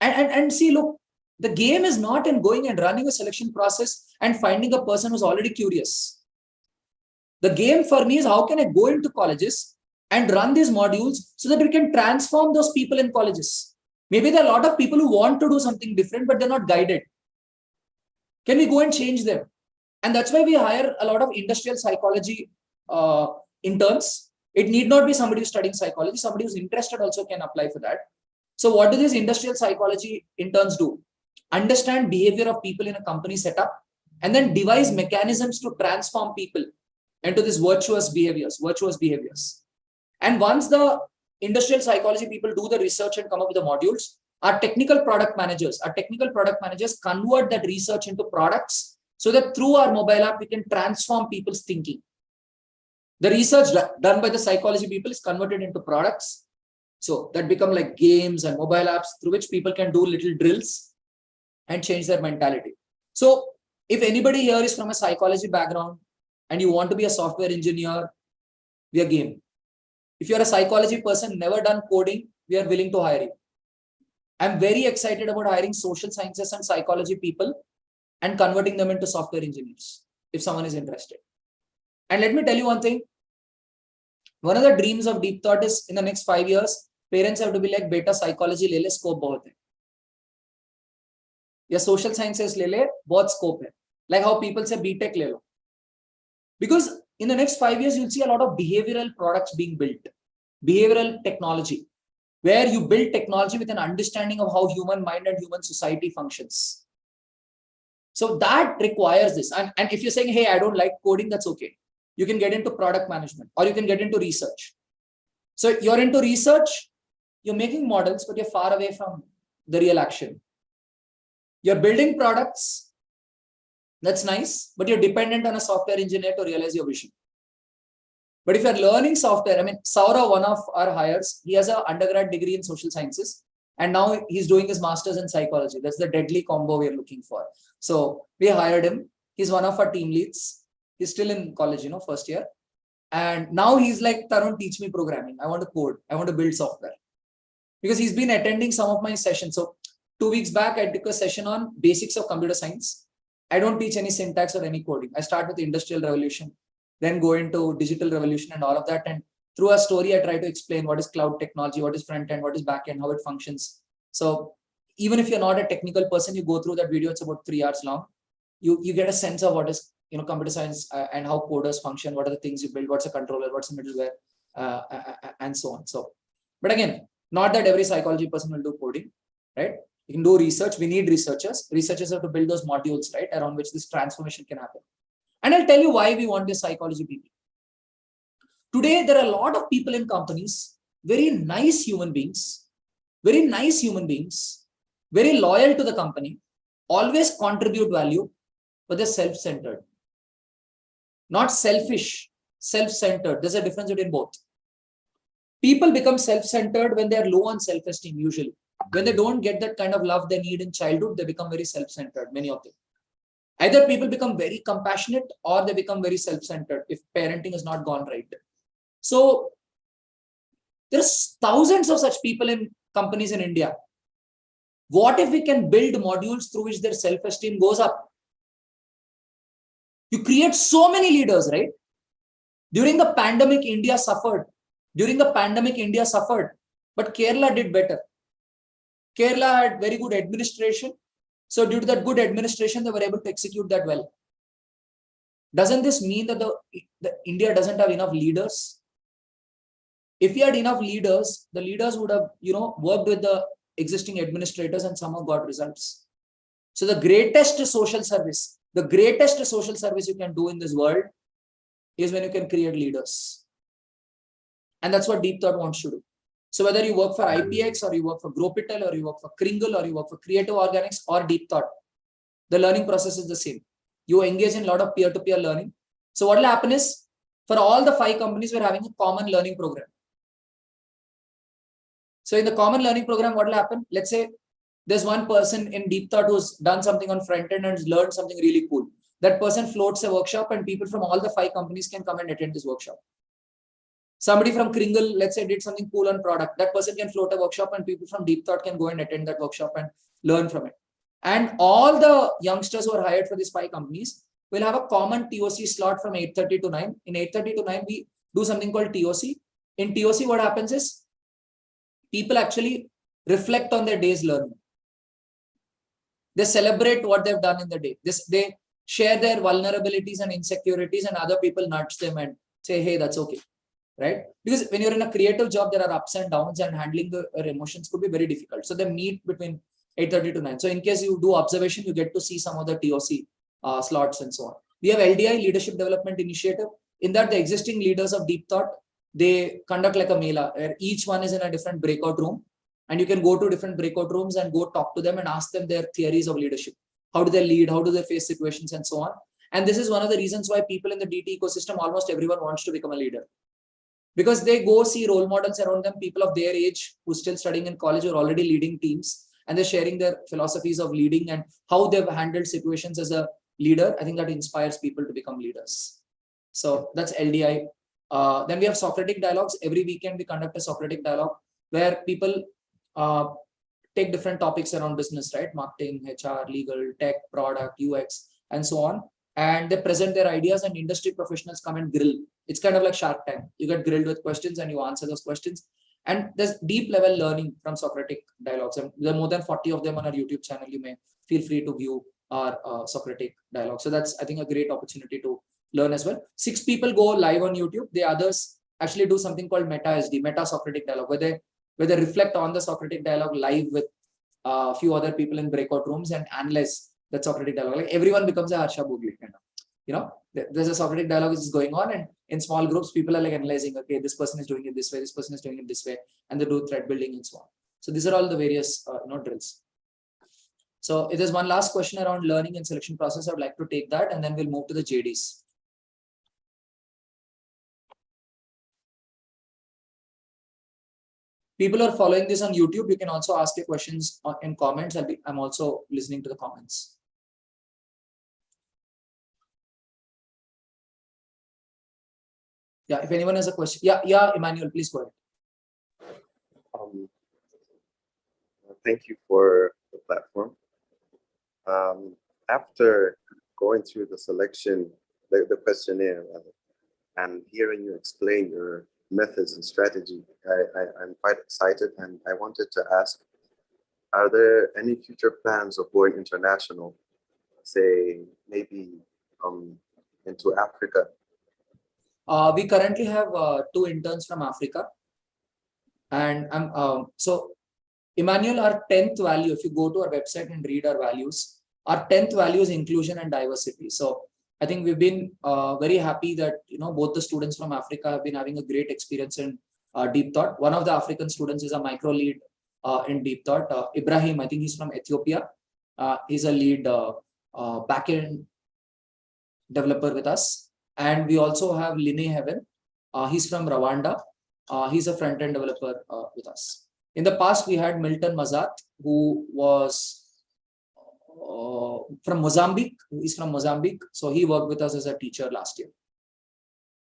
and see, look, the game is not in going and running a selection process and finding a person who's already curious. The game for me is how can I go into colleges and run these modules so that we can transform those people in colleges. Maybe there are a lot of people who want to do something different, but they're not guided. Can we go and change them? And that's why we hire a lot of industrial psychology interns. It need not be somebody who's studying psychology. Somebody who's interested also can apply for that. So what do these industrial psychology interns do? Understand behavior of people in a company setup and then devise mechanisms to transform people into these virtuous behaviors. And once the industrial psychology people do the research and come up with the modules, our technical product managers convert that research into products so that through our mobile app, we can transform people's thinking. The research done by the psychology people is converted into products. So that become like games and mobile apps through which people can do little drills and change their mentality. So if anybody here is from a psychology background and you want to be a software engineer, we are game. If you're a psychology person, never done coding, we are willing to hire you. I'm very excited about hiring social sciences and psychology people and converting them into software engineers if someone is interested. And let me tell you one thing. One of the dreams of Deep Thought is in the next 5 years, parents have to be like, beta psychology le le, scope bahut hai. Ya social sciences le le, bahut scope hai. Like how people say BTech le lo. Because in the next 5 years, you'll see a lot of behavioral products being built. Behavioral technology, where you build technology with an understanding of how human mind and human society functions. So that requires this. And if you're saying, hey, I don't like coding, that's okay. You can get into product management or you can get into research. So you're into research, you're making models, but you're far away from the real action. You're building products, that's nice, but you're dependent on a software engineer to realize your vision. But if you're learning software, I mean, Saurabh, one of our hires, he has an undergrad degree in social sciences, and now he's doing his master's in psychology. That's the deadly combo we're looking for. So we hired him. He's one of our team leads. He's still in college, first year. And now he's like, Tarun, teach me programming. I want to code. I want to build software. Because he's been attending some of my sessions. So 2 weeks back, I took a session on basics of computer science. I don't teach any syntax or any coding. I start with the industrial revolution, then go into digital revolution and all of that. And through a story, I try to explain what is cloud technology, what is front end, what is back end, how it functions. So even if you're not a technical person, you go through that video, it's about 3 hours long. You get a sense of what is computer science and how coders function, what are the things you build, what's a controller, what's a middleware, and so on. So, but again, not that every psychology person will do coding, right? You can do research. We need researchers. Researchers have to build those modules, right, around which this transformation can happen. And I'll tell you why we want this psychology people. Today, there are a lot of people in companies, very nice human beings, very loyal to the company, always contribute value, but they're self-centered. Not selfish, self-centered. There's a difference between both. People become self-centered when they're low on self-esteem, usually. When they don't get that kind of love they need in childhood, they become very self-centered, many of them. Either people become very compassionate or they become very self-centered if parenting is not gone right. So there's thousands of such people in companies in India. What if we can build modules through which their self-esteem goes up? You create so many leaders, right? During the pandemic, India suffered. But Kerala did better. Kerala had very good administration. So due to that good administration, they were able to execute that well. Doesn't this mean that the India doesn't have enough leaders? If we had enough leaders, the leaders would have, worked with the existing administrators and somehow got results. So the greatest social service you can do in this world is when you can create leaders. And that's what Deep Thought wants to do. So whether you work for IPX or you work for Gropitel or you work for Kringle or you work for Creative Organics or Deep Thought, the learning process is the same. You engage in a lot of peer-to-peer learning. So what will happen is, for all the 5 companies, we're having a common learning program. So in the common learning program, what will happen? Let's say there's one person in Deep Thought who's done something on front end and has learned something really cool. That person floats a workshop and people from all the 5 companies can come and attend this workshop. Somebody from Kringle, let's say, did something cool on product. That person can float a workshop and people from Deep Thought can go and attend that workshop and learn from it. And all the youngsters who are hired for these 5 companies will have a common TOC slot from 8:30 to 9. In 8:30 to 9, we do something called TOC. In TOC, what happens is people actually reflect on their day's learning. They celebrate what they've done in the day. They share their vulnerabilities and insecurities, and other people nudge them and say, hey, that's okay. Right? Because when you're in a creative job, there are ups and downs, and handling the emotions could be very difficult. So they meet between 8:30 to 9. So in case you do observation, you get to see some of the TOC slots and so on. We have LDI, Leadership Development Initiative. In that, the existing leaders of Deep Thought, they conduct like a mela where each one is in a different breakout room, and you can go to different breakout rooms and go talk to them and ask them their theories of leadership. How do they lead? How do they face situations and so on? And this is one of the reasons why people in the DT ecosystem, almost everyone wants to become a leader. Because they go see role models around them, people of their age who are still studying in college or already leading teams, and they're sharing their philosophies of leading and how they've handled situations as a leader. I think that inspires people to become leaders. So that's LDI. Then we have Socratic dialogues. Every weekend we conduct a Socratic dialogue where people take different topics around business, right? Marketing, HR, legal, tech, product, UX, and so on. And they present their ideas, and industry professionals come and grill. It's kind of like Shark Tank. You get grilled with questions and you answer those questions. And there's deep level learning from Socratic dialogues. And there are more than 40 of them on our YouTube channel. You may feel free to view our Socratic dialogue. So that's, I think, a great opportunity to learn as well. 6 people go live on YouTube. The others actually do something called Meta SD, Meta Socratic dialogue, where they reflect on the Socratic dialogue live with a few other people in breakout rooms and analyze that Socratic dialogue. Like everyone becomes a Harsha Bhogale kind of. There's a Socratic dialogue which is going on, and in small groups, people are like analyzing, okay, this person is doing it this way, this person is doing it this way, and they do thread building and so on. So these are all the various drills. So if there's one last question around learning and selection process, I would like to take that, and then we'll move to the JDs. People are following this on YouTube. You can also ask your questions in comments. I'm also listening to the comments. Yeah, if anyone has a question. Yeah, Emmanuel, please go ahead. Thank you for the platform. After going through the selection, the questionnaire, and hearing you explain your methods and strategy, I'm quite excited, and I wanted to ask, are there any future plans of going international, say maybe into Africa? We currently have 2 interns from Africa, and so Emmanuel, our 10th value, if you go to our website and read our values, our 10th value is inclusion and diversity. So I think we've been very happy that both the students from Africa have been having a great experience in Deep Thought. One of the African students is a micro lead in Deep Thought. Ibrahim, I think he's from Ethiopia. He's a lead backend developer with us. And we also have Lene Heaven. He's from Rwanda. He's a front-end developer with us. In the past, we had Milton Mazat, who was from Mozambique. He's from Mozambique. So he worked with us as a teacher last year.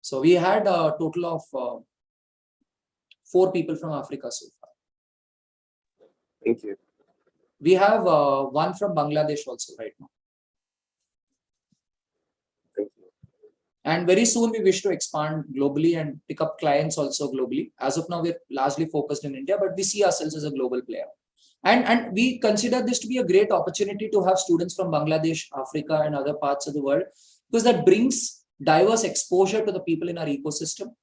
So we had a total of 4 people from Africa so far. Thank you. We have one from Bangladesh also right now. Thank you. And very soon we wish to expand globally and pick up clients also globally. As of now, we're largely focused in India, but we see ourselves as a global player. And we consider this to be a great opportunity to have students from Bangladesh, Africa, and other parts of the world, because that brings diverse exposure to the people in our ecosystem.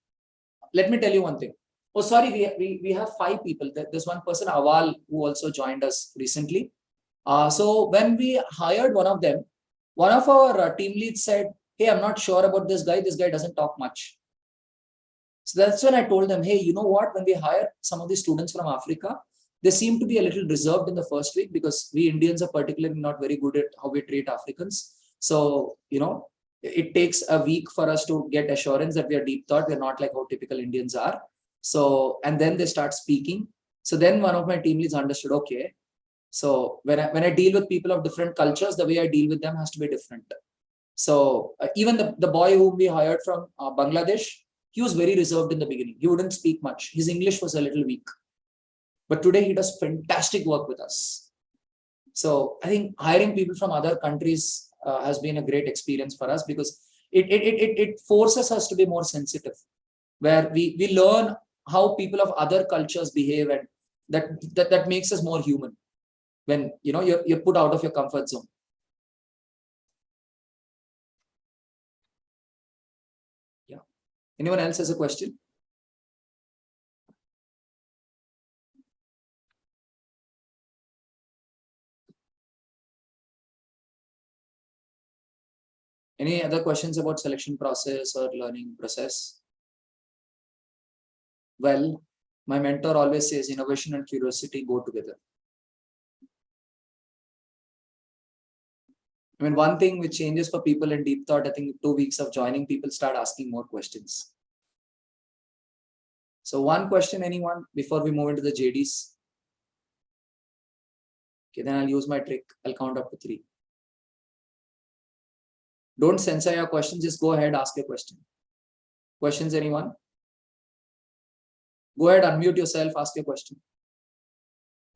Let me tell you one thing. Oh, sorry, we have 5 people. There's one person, Awal, who also joined us recently. So when we hired one of them, one of our team leads said, hey, I'm not sure about this guy. This guy doesn't talk much. So that's when I told them, hey, you know what? When we hire some of the students from Africa, they seem to be a little reserved in the first week because we Indians are particularly not very good at how we treat Africans. So, you know, it takes a week for us to get assurance that we are deep thought. We're not like how typical Indians are. So, and then they start speaking. So then one of my team leads understood, okay, so when I deal with people of different cultures, the way I deal with them has to be different. So even the boy whom we hired from Bangladesh, he was very reserved in the beginning. He wouldn't speak much. His English was a little weak. But today he does fantastic work with us. So I think hiring people from other countries has been a great experience for us because it forces us to be more sensitive, where we learn how people of other cultures behave, and that makes us more human when you're put out of your comfort zone. Yeah. Anyone else has a question? Any other questions about selection process or learning process? Well, my mentor always says innovation and curiosity go together. I mean, one thing which changes for people in deep thought, I think 2 weeks of joining, people start asking more questions. So one question, anyone, before we move into the JDs? Okay, then I'll use my trick. I'll count up to 3. Don't censor your questions, just go ahead, ask your question. Questions, anyone? Go ahead, unmute yourself, ask your question.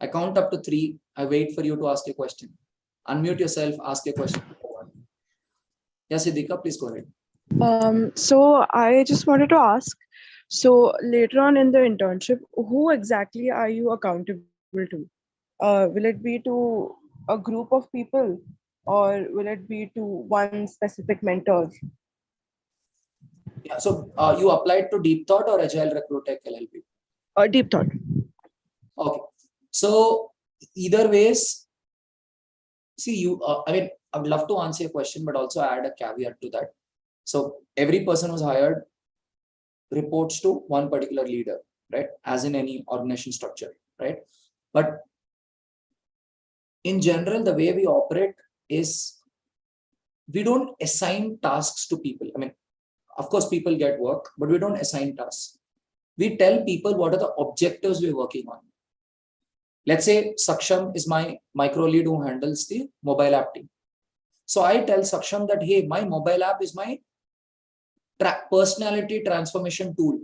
I count up to 3. I wait for you to ask your question. Unmute yourself, ask your question. Yes, Siddhika, please go ahead. So I just wanted to ask, so later on in the internship, who exactly are you accountable to? Will it be to a group of people or will it be to one specific mentor? Yeah, so you applied to Deep Thought or Agile Recruitech LLP? Deep Thought. Okay. So either ways, see you, I mean, I would love to answer your question, but also add a caveat to that. So every person who's hired reports to one particular leader, right? As in any organization structure, right? But in general, the way we operate is we don't assign tasks to people. I mean, of course, people get work, but we don't assign tasks. We tell people what are the objectives we're working on. Let's say Saksham is my micro lead who handles the mobile app team. So I tell Saksham that, hey, my mobile app is my personality transformation tool.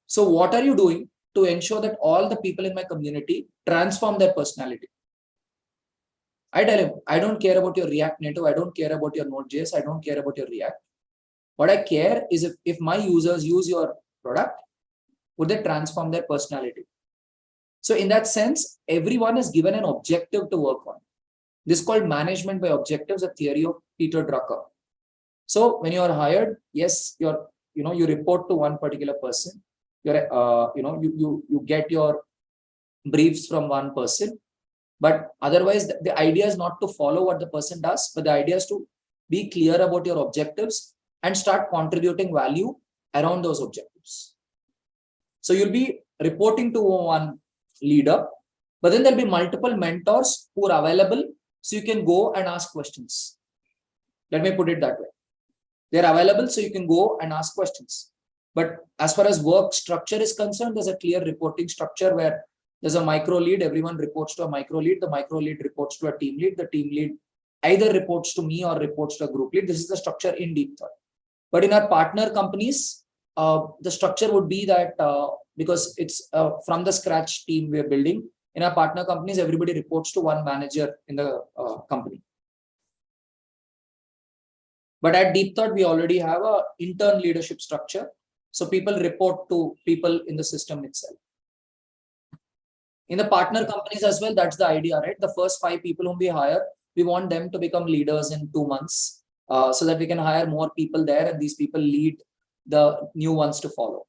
So what are you doing to ensure that all the people in my community transform their personality? I tell him, I don't care about your React Native. I don't care about your Node.js. I don't care about your React. What I care is if my users use your product, would they transform their personality? So in that sense, everyone is given an objective to work on. This is called management by objectives, a theory of Peter Drucker. So when you are hired, yes, you report to one particular person. You get your briefs from one person. But otherwise, the idea is not to follow what the person does, but the idea is to be clear about your objectives and start contributing value around those objectives. So you'll be reporting to one leader, but then there'll be multiple mentors who are available, so you can go and ask questions. Let me put it that way. They're available, so you can go and ask questions. But as far as work structure is concerned, there's a clear reporting structure where there's a micro lead, everyone reports to a micro lead, the micro lead reports to a team lead, the team lead either reports to me or reports to a group lead. This is the structure in DeepThought. But in our partner companies, the structure would be that because it's from the scratch team we're building, in our partner companies, everybody reports to one manager in the company. But at DeepThought, we already have a intern leadership structure. So people report to people in the system itself. In the partner companies as well, that's the idea, right? The first 5 people whom we hire, we want them to become leaders in 2 months so that we can hire more people there and these people lead the new ones to follow.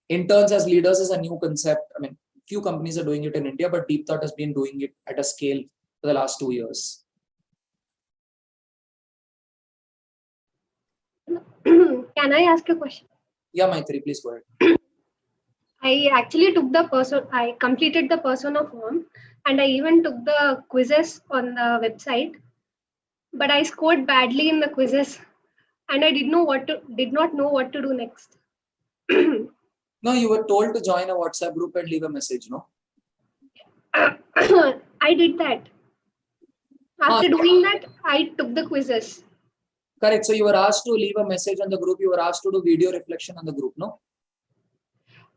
Interns as leaders is a new concept. I mean, few companies are doing it in India, but DeepThought has been doing it at a scale for the last 2 years. Can I ask a question? Yeah, Maitri, please go ahead. I actually took I completed the persona form and I even took the quizzes on the website, but I scored badly in the quizzes and I did not know what to do next. No, you were told to join a WhatsApp group and leave a message, no? I did that. After doing that, I took the quizzes. Correct. So you were asked to leave a message on the group. You were asked to do video reflection on the group, no?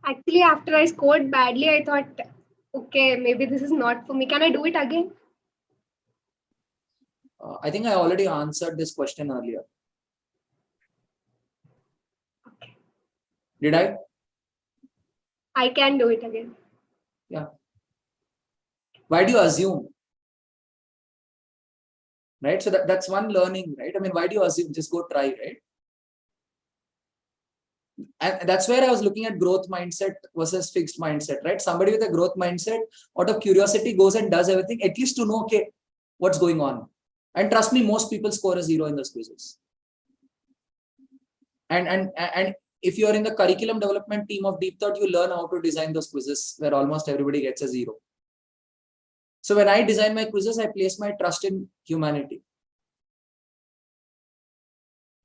Actually, after I scored badly, I thought, okay, maybe this is not for me. Can I do it again? I think I already answered this question earlier. Okay. Did I? I can do it again. Yeah. Why do you assume? Right? So that's one learning, right? I mean, why do you assume? Just go try, right? And that's where I was looking at growth mindset versus fixed mindset, right? Somebody with a growth mindset out of curiosity goes and does everything, at least to know, okay, what's going on. And trust me, most people score a 0 in those quizzes. And if you're in the curriculum development team of DeepThought, you learn how to design those quizzes where almost everybody gets a 0. So when I design my quizzes, I place my trust in humanity.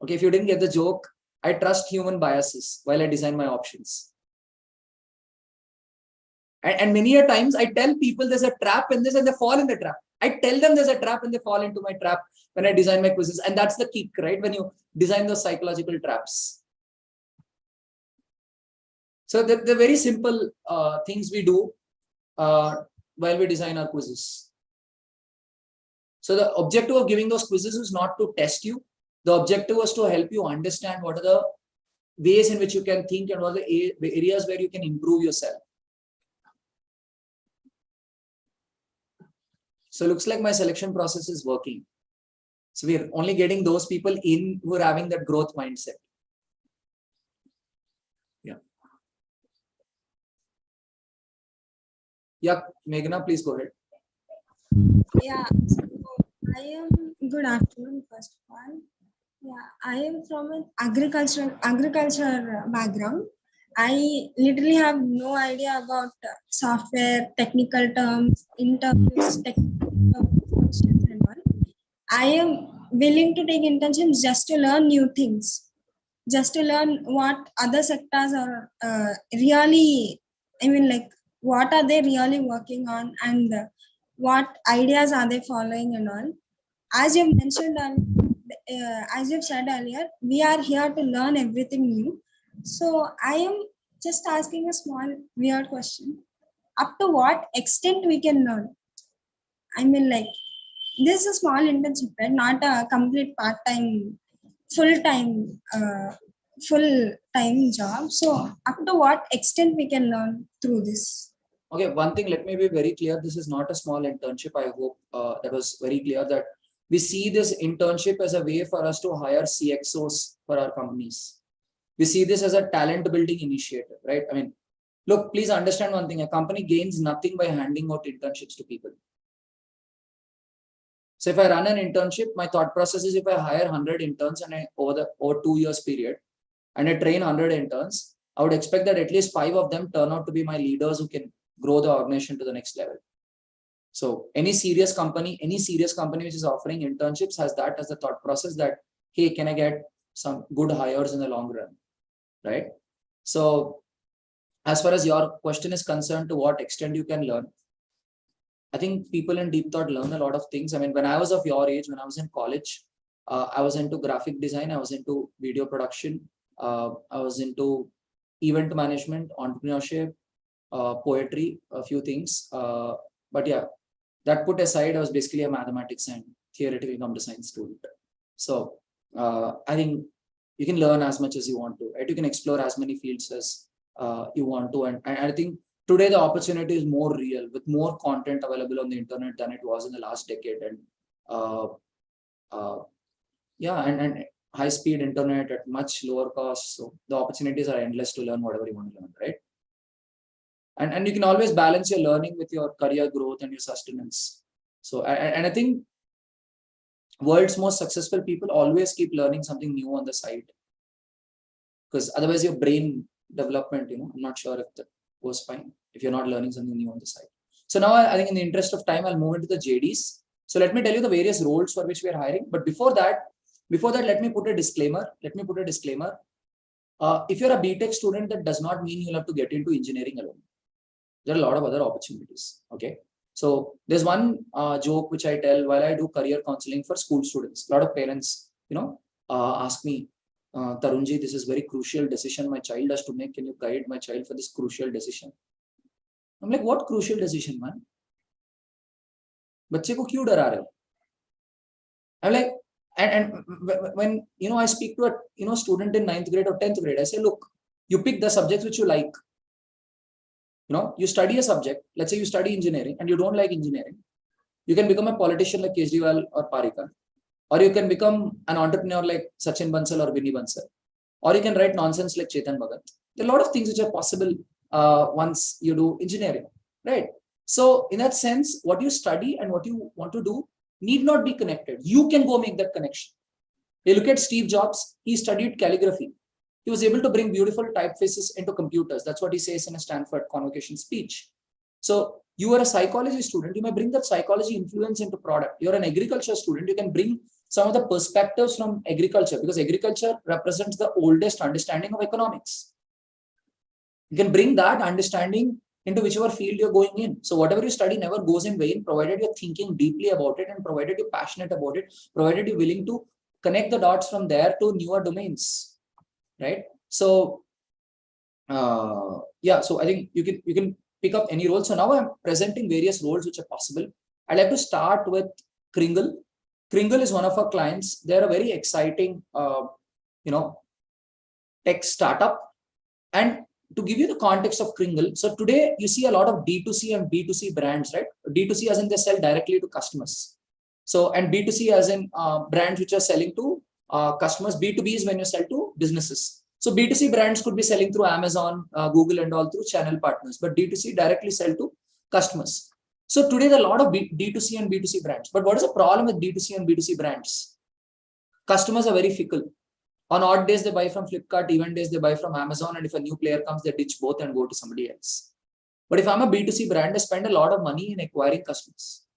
Okay, if you didn't get the joke, I trust human biases while I design my options. And many a times I tell people there's a trap in this and they fall in the trap. I tell them there's a trap and they fall into my trap when I design my quizzes. And that's the kick, right? When you design those psychological traps. So the very simple things we do while we design our quizzes. So the objective of giving those quizzes is not to test you. The objective was to help you understand what are the ways in which you can think and what are the areas where you can improve yourself. So it looks like my selection process is working. So we're only getting those people in who are having that growth mindset. Yeah. Yeah, Meghna, please go ahead. Yeah, so I am, good afternoon, first of all. Yeah, I am from an agriculture background. I literally have no idea about software, technical terms, interviews, technical functions and all. I am willing to take internships just to learn new things, just to learn what other sectors are really, I mean, like, what are they really working on and what ideas are they following and all. As you mentioned, as you've said earlier, we are here to learn everything new. So I am just asking a small weird question. Up to what extent we can learn? I mean, like, this is a small internship, right? Not a complete part-time, full-time job. So up to what extent we can learn through this? Okay, one thing, let me be very clear. This is not a small internship. I hope that was very clear that we see this internship as a way for us to hire CXOs for our companies. We see this as a talent building initiative, right? I mean, look, please understand one thing. A company gains nothing by handing out internships to people. So if I run an internship, my thought process is if I hire 100 interns and over 2 years period, and I train 100 interns, I would expect that at least 5 of them turn out to be my leaders who can grow the organization to the next level. So any serious company which is offering internships has that as the thought process that, hey, can I get some good hires in the long run, right? So as far as your question is concerned, to what extent you can learn, I think people in Deep Thought learn a lot of things. I mean, when I was of your age, when I was in college, I was into graphic design, I was into video production, I was into event management, entrepreneurship, poetry, a few things. But yeah, that put aside, I was basically a mathematics and theoretical computer science student. So I think you can learn as much as you want to, right? You can explore as many fields as you want to. And I think today the opportunity is more real with more content available on the internet than it was in the last decade. And yeah, and high speed internet at much lower cost. So the opportunities are endless to learn whatever you want to learn, right? And you can always balance your learning with your career growth and your sustenance. So, and I think world's most successful people always keep learning something new on the side, because otherwise your brain development, I'm not sure if that goes fine if you're not learning something new on the side. So now I think in the interest of time, I'll move into the JDs. So let me tell you the various roles for which we are hiring. But before that, let me put a disclaimer. If you're a BTech student, that does not mean you'll have to get into engineering alone. There are a lot of other opportunities. Okay. So there's one joke which I tell while I do career counseling for school students. A lot of parents, ask me, Tarunji, this is very crucial decision my child has to make. Can you guide my child for this crucial decision? I'm like, what crucial decision, man? बच्चे को क्यों डरा रहे हो? I'm like, and when I speak to a student in 9th grade or 10th grade, I say, look, you pick the subjects which you like. You study a subject. Let's say you study engineering and you don't like engineering. You can become a politician like Kejriwal or Parikar, or you can become an entrepreneur like Sachin Bansal or Vinny Bansal, or you can write nonsense like Chetan Bhagat. There are a lot of things which are possible once you do engineering, right? So in that sense, what you study and what you want to do need not be connected. You can go make that connection. You look at Steve Jobs, he studied calligraphy. He was able to bring beautiful typefaces into computers. That's what he says in a Stanford convocation speech. So you are a psychology student, you may bring that psychology influence into product. You're an agriculture student, you can bring some of the perspectives from agriculture, because agriculture represents the oldest understanding of economics. You can bring that understanding into whichever field you're going in. So whatever you study never goes in vain, provided you're thinking deeply about it and provided you're passionate about it, provided you're willing to connect the dots from there to newer domains, right? So yeah, so I think you can pick up any role. So now I'm presenting various roles which are possible. I'd like to start with Kringle. Kringle is one of our clients. They're a very exciting tech startup. And to give you the context of Kringle, so today you see a lot of D2C and B2C brands, right? D2C as in they sell directly to customers. So, and B2C as in brands which are selling to customers. B2B is when you sell to businesses. So B2C brands could be selling through Amazon, Google and all through channel partners, but D2C directly sell to customers. So today there are a lot of D2C and B2C brands. But what is the problem with D2C and B2C brands? Customers are very fickle. On odd days, they buy from Flipkart, even days they buy from Amazon. And if a new player comes, they ditch both and go to somebody else. But if I'm a B2C brand, I spend a lot of money in acquiring customers.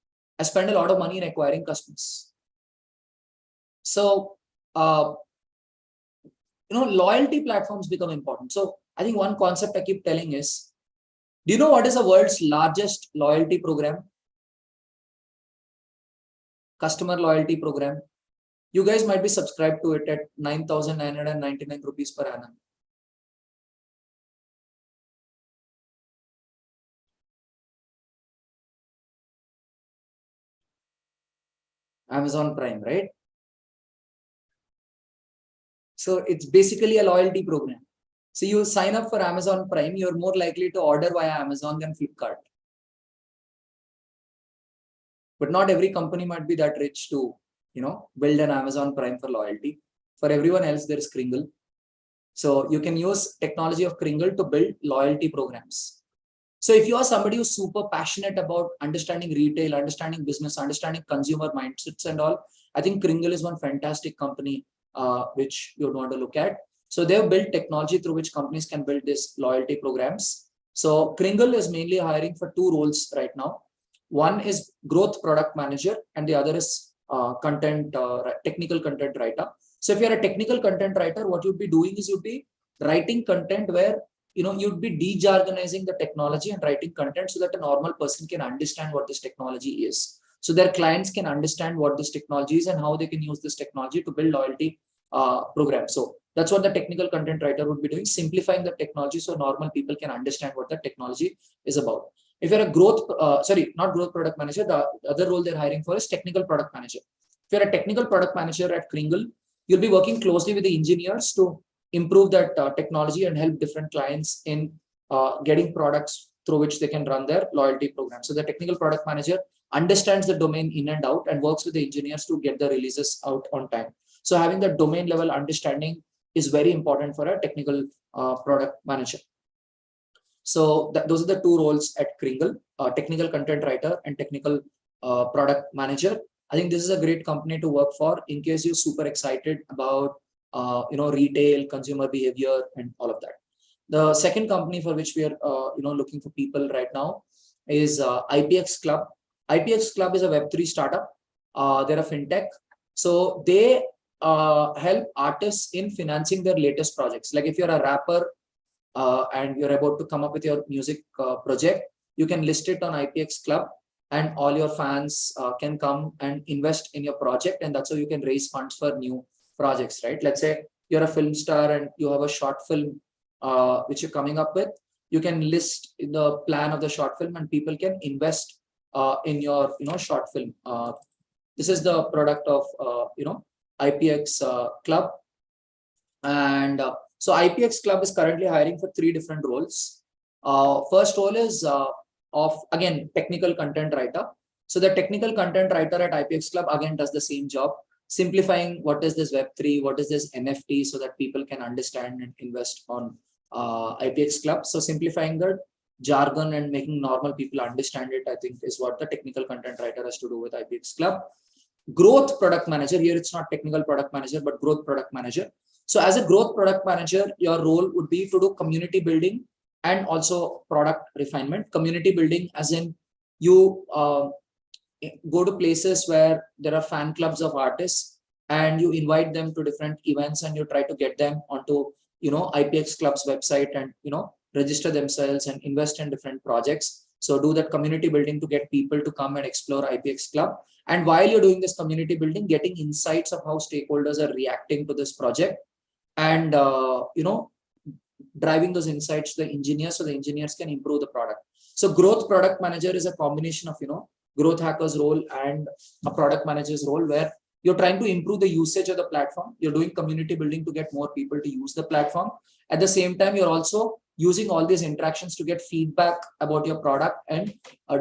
So, loyalty platforms become important. So I think one concept I keep telling is, do you know what is the world's largest loyalty program? Customer loyalty program. You guys might be subscribed to it at 9,999 rupees per annum. Amazon Prime, right? So it's basically a loyalty program. So you sign up for Amazon Prime, you're more likely to order via Amazon than Flipkart. But not every company might be that rich to build an Amazon Prime for loyalty. For everyone else, there is Kringle. So you can use technology of Kringle to build loyalty programs. So if you are somebody who's super passionate about understanding retail, understanding business, understanding consumer mindsets and all, I think Kringle is one fantastic company which you would want to look at. So they've built technology through which companies can build these loyalty programs. So Kringle is mainly hiring for two roles right now. One is growth product manager and the other is technical content writer. So if you're a technical content writer, what you'd be doing is you'd be writing content where you'd be de-jargonizing the technology and writing content so that a normal person can understand what this technology is. So their clients can understand what this technology is and how they can use this technology to build loyalty programs. So that's what the technical content writer would be doing, simplifying the technology so normal people can understand what the technology is about. If you're a not growth product manager, the other role they're hiring for is technical product manager. If you're a technical product manager at Kringle, you'll be working closely with the engineers to improve that technology and help different clients in getting products through which they can run their loyalty program. So the technical product manager understands the domain in and out and works with the engineers to get the releases out on time. So having the domain level understanding is very important for a technical product manager. So those are the two roles at Kringle, technical content writer and technical product manager. I think this is a great company to work for in case you're super excited about retail, consumer behavior, and all of that. The second company for which we are looking for people right now is IPX Club. IPX Club is a Web3 startup. They're a fintech. So they help artists in financing their latest projects. Like if you're a rapper and you're about to come up with your music project, you can list it on IPX Club and all your fans can come and invest in your project, and that's how you can raise funds for new projects, right? Let's say you're a film star and you have a short film which you're coming up with. You can list the plan of the short film and people can invest in your short film. This is the product of IPX Club. And so IPX Club is currently hiring for 3 different roles. First role is of, again, technical content writer. So the technical content writer at IPX Club again does the same job, simplifying what is this Web3, what is this NFT, so that people can understand and invest on IPX Club. So simplifying the jargon and making normal people understand it, I think, is what the technical content writer has to do with IPX Club. Growth product manager, here it's not technical product manager, but growth product manager. So as a growth product manager, your role would be to do community building and also product refinement. Community building as in you go to places where there are fan clubs of artists and you invite them to different events and you try to get them onto IPX Club's website and register themselves and invest in different projects. So do that community building to get people to come and explore IPX Club. And while you're doing this community building, getting insights of how stakeholders are reacting to this project and driving those insights to the engineers so the engineers can improve the product. So growth product manager is a combination of growth hacker's role and a product manager's role, where you're trying to improve the usage of the platform. You're doing community building to get more people to use the platform. At the same time, you're also using all these interactions to get feedback about your product and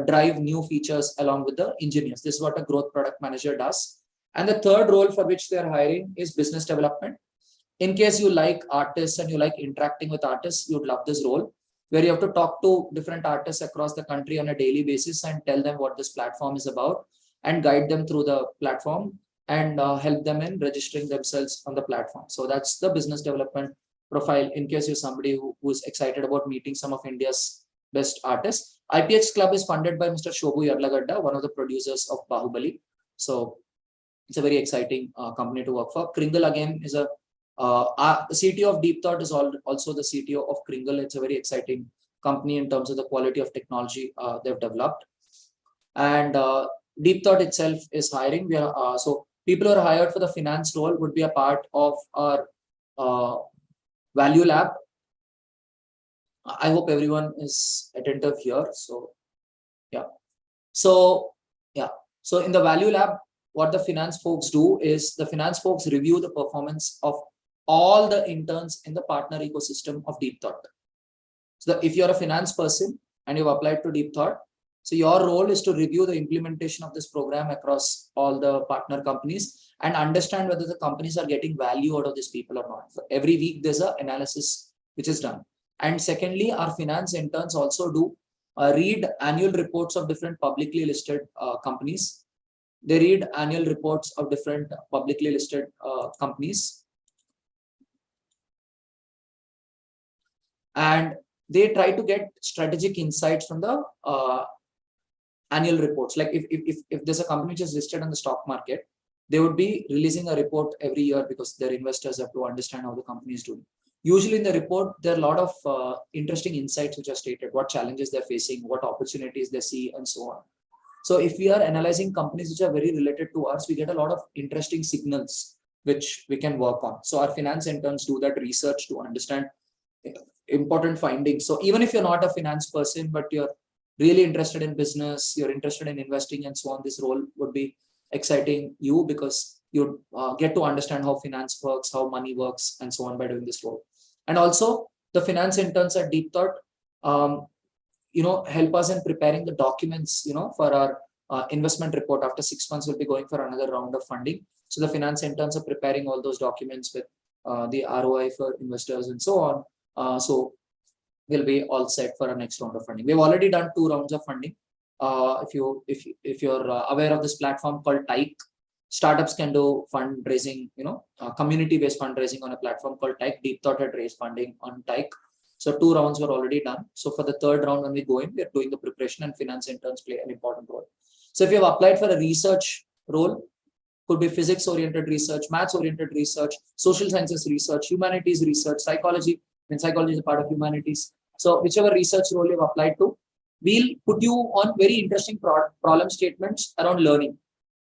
drive new features along with the engineers. This is what a growth product manager does. And the third role for which they're hiring is business development. In case you like artists and you like interacting with artists, you'd love this role, where you have to talk to different artists across the country on a daily basis and tell them what this platform is about and guide them through the platform and help them in registering themselves on the platform. So that's the business development profile in case you're somebody who's excited about meeting some of India's best artists. IPX Club is funded by Mr. Shobhu Yarlagadda, one of the producers of Bahubali. So it's a very exciting company to work for. Kringle again is the CTO of Deep Thought is also the CTO of Kringle. It's a very exciting company in terms of the quality of technology they've developed. And Deep Thought itself is hiring. We are so people who are hired for the finance role would be a part of our Value Lab. I hope everyone is attentive here. So yeah. So in the Value Lab, what the finance folks do is the finance folks review the performance of all the interns in the partner ecosystem of Deep Thought. So if you're a finance person and you've applied to Deep Thought, so your role is to review the implementation of this program across all the partner companies and understand whether the companies are getting value out of these people or not. So every week there's an analysis which is done. And secondly, our finance interns also do read annual reports of different publicly listed companies. They read annual reports of different publicly listed companies. And they try to get strategic insights from the annual reports. Like if there's a company which is listed on the stock market, they would be releasing a report every year because their investors have to understand how the company is doing. usually in the report, there are a lot of interesting insights which are stated, what challenges they're facing, what opportunities they see, and so on. So if we are analyzing companies which are very related to us, we get a lot of interesting signals which we can work on. So our finance interns do that research to understand important findings. So even if you're not a finance person, but you're really interested in business, you're interested in investing and so on, this role would be exciting you because you get to understand how finance works, how money works, and so on by doing this role. And also the finance interns at Deep Thought, help us in preparing the documents, for our investment report. After 6 months, we'll be going for another round of funding. So the finance interns are preparing all those documents with the ROI for investors and so on. So we'll be all set for our next round of funding. We've already done 2 rounds of funding. If you're aware of this platform called Tyke, startups can do fundraising, community-based fundraising on a platform called Tyke. Deep Thought had raised funding on Tyke. So 2 rounds were already done. So for the 3rd round, when we go in, we're doing the preparation, and finance interns play an important role. So if you have applied for a research role, could be physics-oriented research, maths-oriented research, social sciences research, humanities research, psychology, and psychology is a part of humanities. So whichever research role you've applied to, we'll put you on very interesting problem statements around learning,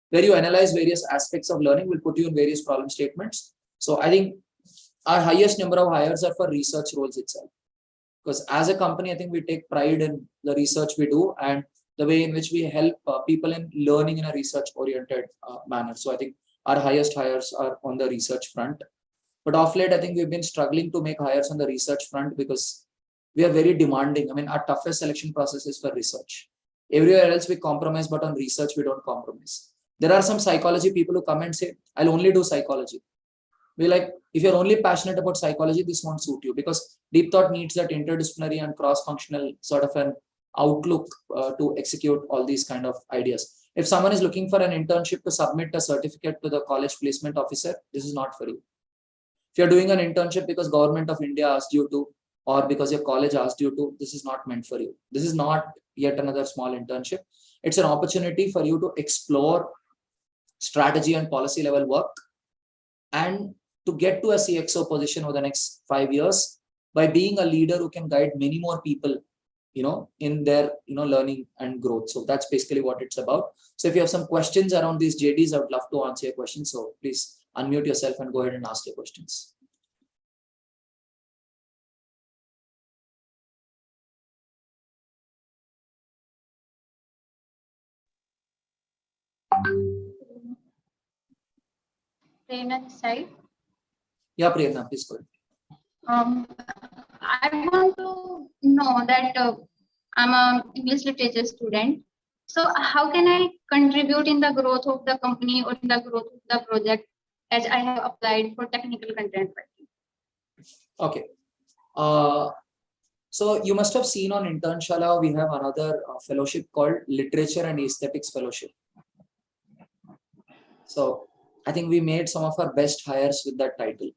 where you analyze various aspects of learning. We'll put you in various problem statements. So I think our highest number of hires are for research roles itself. Because as a company, I think we take pride in the research we do and the way in which we help people in learning in a research-oriented manner. So I think our highest hires are on the research front. But of late, I think we've been struggling to make hires on the research front because we are very demanding. I mean, our toughest selection process is for research. Everywhere else we compromise, but on research, we don't compromise. There are some psychology people who come and say, I'll only do psychology. We're like, if you're only passionate about psychology, this won't suit you, because Deep Thought needs that interdisciplinary and cross-functional sort of an outlook to execute all these kind of ideas. If someone is looking for an internship to submit a certificate to the college placement officer, this is not for you. If you're doing an internship because government of India asked you to, or because your college asked you to, this is not meant for you. This is not yet another small internship. It's an opportunity for you to explore strategy and policy level work and to get to a CXO position over the next 5 years by being a leader who can guide many more people, in their, learning and growth. So that's basically what it's about. So if you have some questions around these JDs, I would love to answer your questions. So please unmute yourself and go ahead and ask your questions. Prerna this side. Yeah, Prerna, please go ahead. I want to know that I'm an English literature student. So how can I contribute in the growth of the company or in the growth of the project, as I have applied for technical content writing? Okay. So you must have seen on Internshala, we have another fellowship called Literature and Aesthetics Fellowship. So I think we made some of our best hires with that title.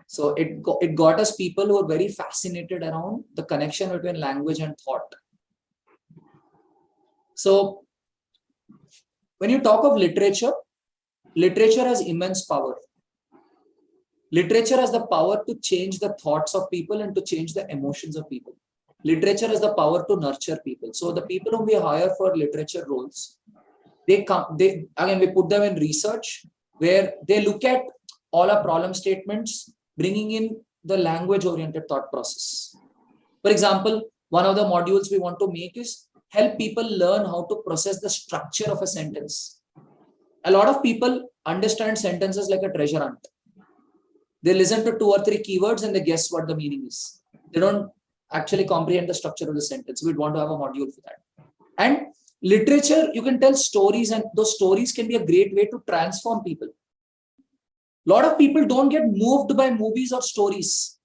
So it got us people who are very fascinated around the connection between language and thought. So when you talk of literature, literature has immense power. Literature has the power to change the thoughts of people and to change the emotions of people. Literature has the power to nurture people. So the people whom we hire for literature roles, we put them in research where they look at all our problem statements, bringing in the language-oriented thought process. For example, one of the modules we want to make is help people learn how to process the structure of a sentence. A lot of people understand sentences like a treasure hunt. They listen to 2 or 3 keywords and they guess what the meaning is. They don't actually comprehend the structure of the sentence. We'd want to have a module for that. And literature, you can tell stories, and those stories can be a great way to transform people. A lot of people don't get moved by movies or stories.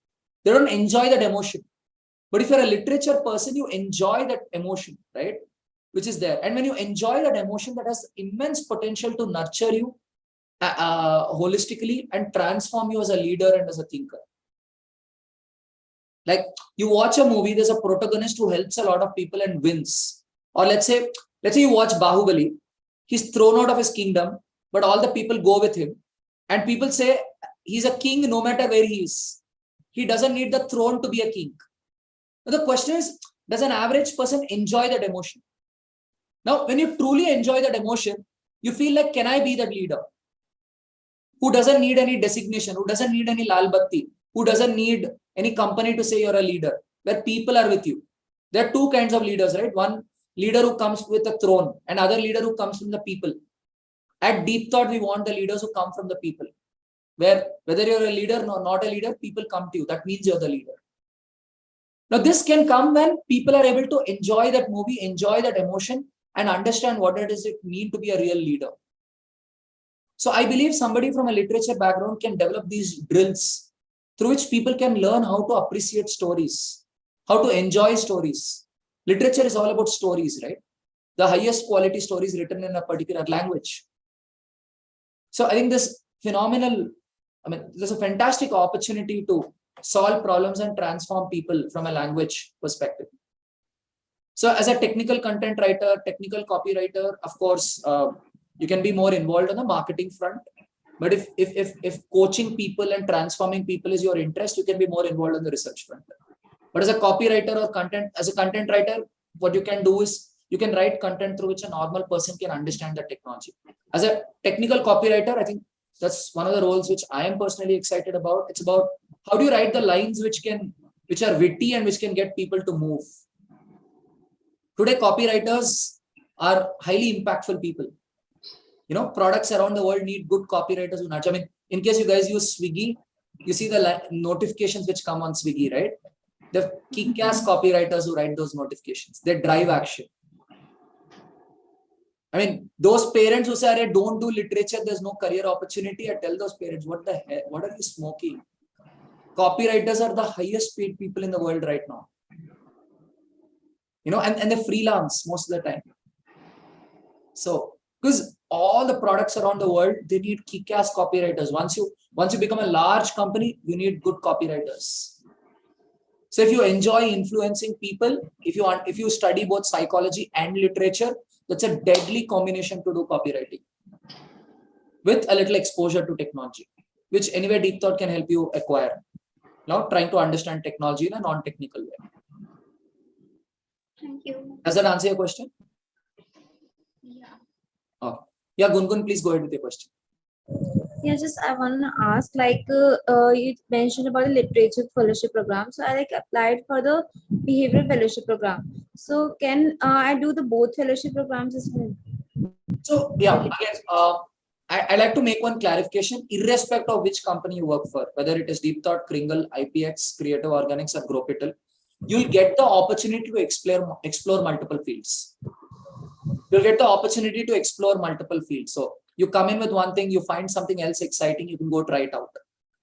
They don't enjoy that emotion. But if you're a literature person, you enjoy that emotion, right? Which is there. And when you enjoy that emotion, that has immense potential to nurture you holistically and transform you as a leader and as a thinker. Like you watch a movie, there's a protagonist who helps a lot of people and wins. Or let's say you watch Bahubali, he's thrown out of his kingdom, but all the people go with him. And people say he's a king no matter where he is. He doesn't need the throne to be a king. Now, the question is, does an average person enjoy that emotion? Now, when you truly enjoy that emotion, you feel like, can I be that leader? Who doesn't need any designation, who doesn't need any lal batti, who doesn't need any company to say you're a leader, where people are with you. There are two kinds of leaders, right? One leader who comes with a throne, and other leader who comes from the people. At Deep Thought, we want the leaders who come from the people, where whether you're a leader or not a leader, people come to you. That means you're the leader. Now, this can come when people are able to enjoy that movie, enjoy that emotion, and understand what it is it mean to be a real leader. So I believe somebody from a literature background can develop these drills through which people can learn how to appreciate stories, how to enjoy stories. Literature is all about stories, right? The highest quality stories written in a particular language. So I think this phenomenal, there's a fantastic opportunity to solve problems and transform people from a language perspective. So as a technical content writer, technical copywriter, of course, you can be more involved on the marketing front. But if coaching people and transforming people is your interest, you can be more involved on the research front. But as a copywriter or as a content writer, what you can do is you can write content through which a normal person can understand the technology. As a technical copywriter, I think that's one of the roles which I am personally excited about. It's about how do you write the lines which are witty and which can get people to move. Today, copywriters are highly impactful people. Products around the world need good copywriters who nudge. In case you guys use Swiggy, you see the notifications which come on Swiggy, right? The kick-ass copywriters who write those notifications. They drive action. Those parents who say, don't do literature, there's no career opportunity. I tell those parents, what the hell? What are you smoking? Copywriters are the highest paid people in the world right now. And they freelance most of the time. So, because all the products around the world, they need kick-ass copywriters. Once you become a large company, you need good copywriters. So if you enjoy influencing people, if you study both psychology and literature, that's a deadly combination to do copywriting with a little exposure to technology, which anyway Deep Thought can help you acquire. Now trying to understand technology in a non-technical way. Thank you. Does that answer your question? Yeah. Okay. Yeah, Gungun, please go ahead with your question. Yeah, just I want to ask, you mentioned about the literature fellowship program. So I applied for the behavioral fellowship program. So can I do the both fellowship programs as well? So yeah, again, I like to make one clarification, irrespective of which company you work for, whether it is Deep Thought, Kringle, IPX, Creative Organics, or Gropital, you'll get the opportunity to explore multiple fields. You'll get the opportunity to explore multiple fields. So you come in with one thing, you find something else exciting, you can go try it out.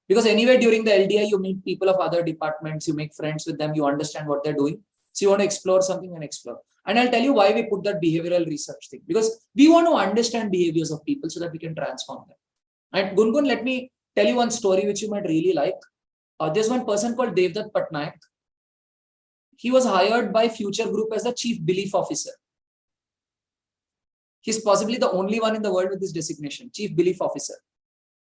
Because anyway, during the LDI, you meet people of other departments, you make friends with them, you understand what they're doing. So you want to explore something and explore. And I'll tell you why we put that behavioral research thing. Because we want to understand behaviors of people so that we can transform them. And Gungun, let me tell you one story which you might really like. There's one person called Devdutt Patnaik. He was hired by Future Group as the Chief Belief Officer. He's possibly the only one in the world with this designation, Chief Belief Officer.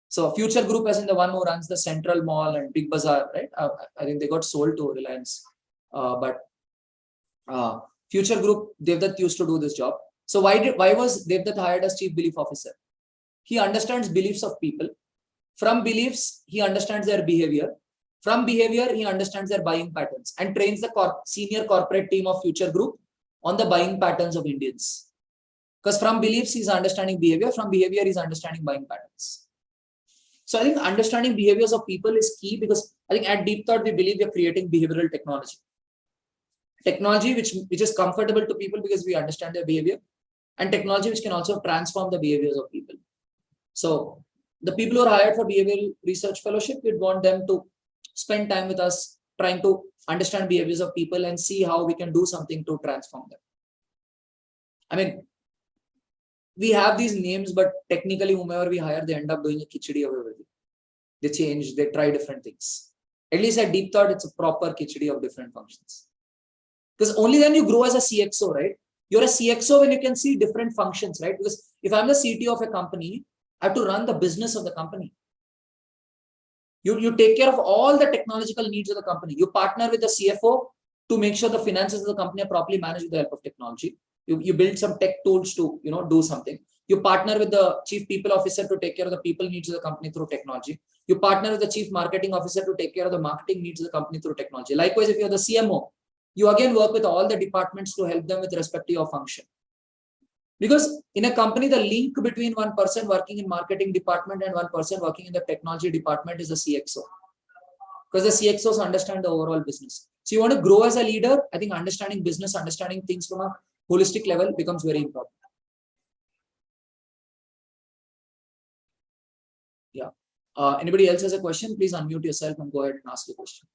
So Future Group as in the one who runs the Central Mall and Big Bazaar, right? I think they got sold to Reliance. Future Group, Devdutt used to do this job. So why was Devdutt hired as Chief Belief Officer? He understands beliefs of people. From beliefs, he understands their behavior. From behavior, he understands their buying patterns and trains the senior corporate team of Future Group on the buying patterns of Indians. Because from beliefs, he's understanding behavior. From behavior, he's understanding buying patterns. So I think understanding behaviors of people is key, because I think at Deep Thought, we believe we're creating behavioral technology. Technology which is comfortable to people because we understand their behavior, and technology which can also transform the behaviors of people. So the people who are hired for behavioral research fellowship, we'd want them to spend time with us trying to understand behaviors of people and see how we can do something to transform them. We have these names, but technically whomever we hire, they end up doing a khichdi of everything. They change, they try different things. At least at Deep Thought, it's a proper khichdi of different functions. Because only then you grow as a CXO, right? You're a CXO when you can see different functions, right? Because if I'm the CTO of a company, I have to run the business of the company. You take care of all the technological needs of the company. You partner with the CFO to make sure the finances of the company are properly managed with the help of technology. You build some tech tools to do something. You partner with the chief people officer to take care of the people needs of the company through technology. You partner with the chief marketing officer to take care of the marketing needs of the company through technology. Likewise, if you're the CMO, you again work with all the departments to help them with respect to your function. Because in a company, the link between one person working in marketing department and one person working in the technology department is the CXO. Because the CXOs understand the overall business. So you want to grow as a leader, I think understanding business, understanding things from a holistic level becomes very important. Yeah. Anybody else has a question? Please unmute yourself and go ahead and ask a question.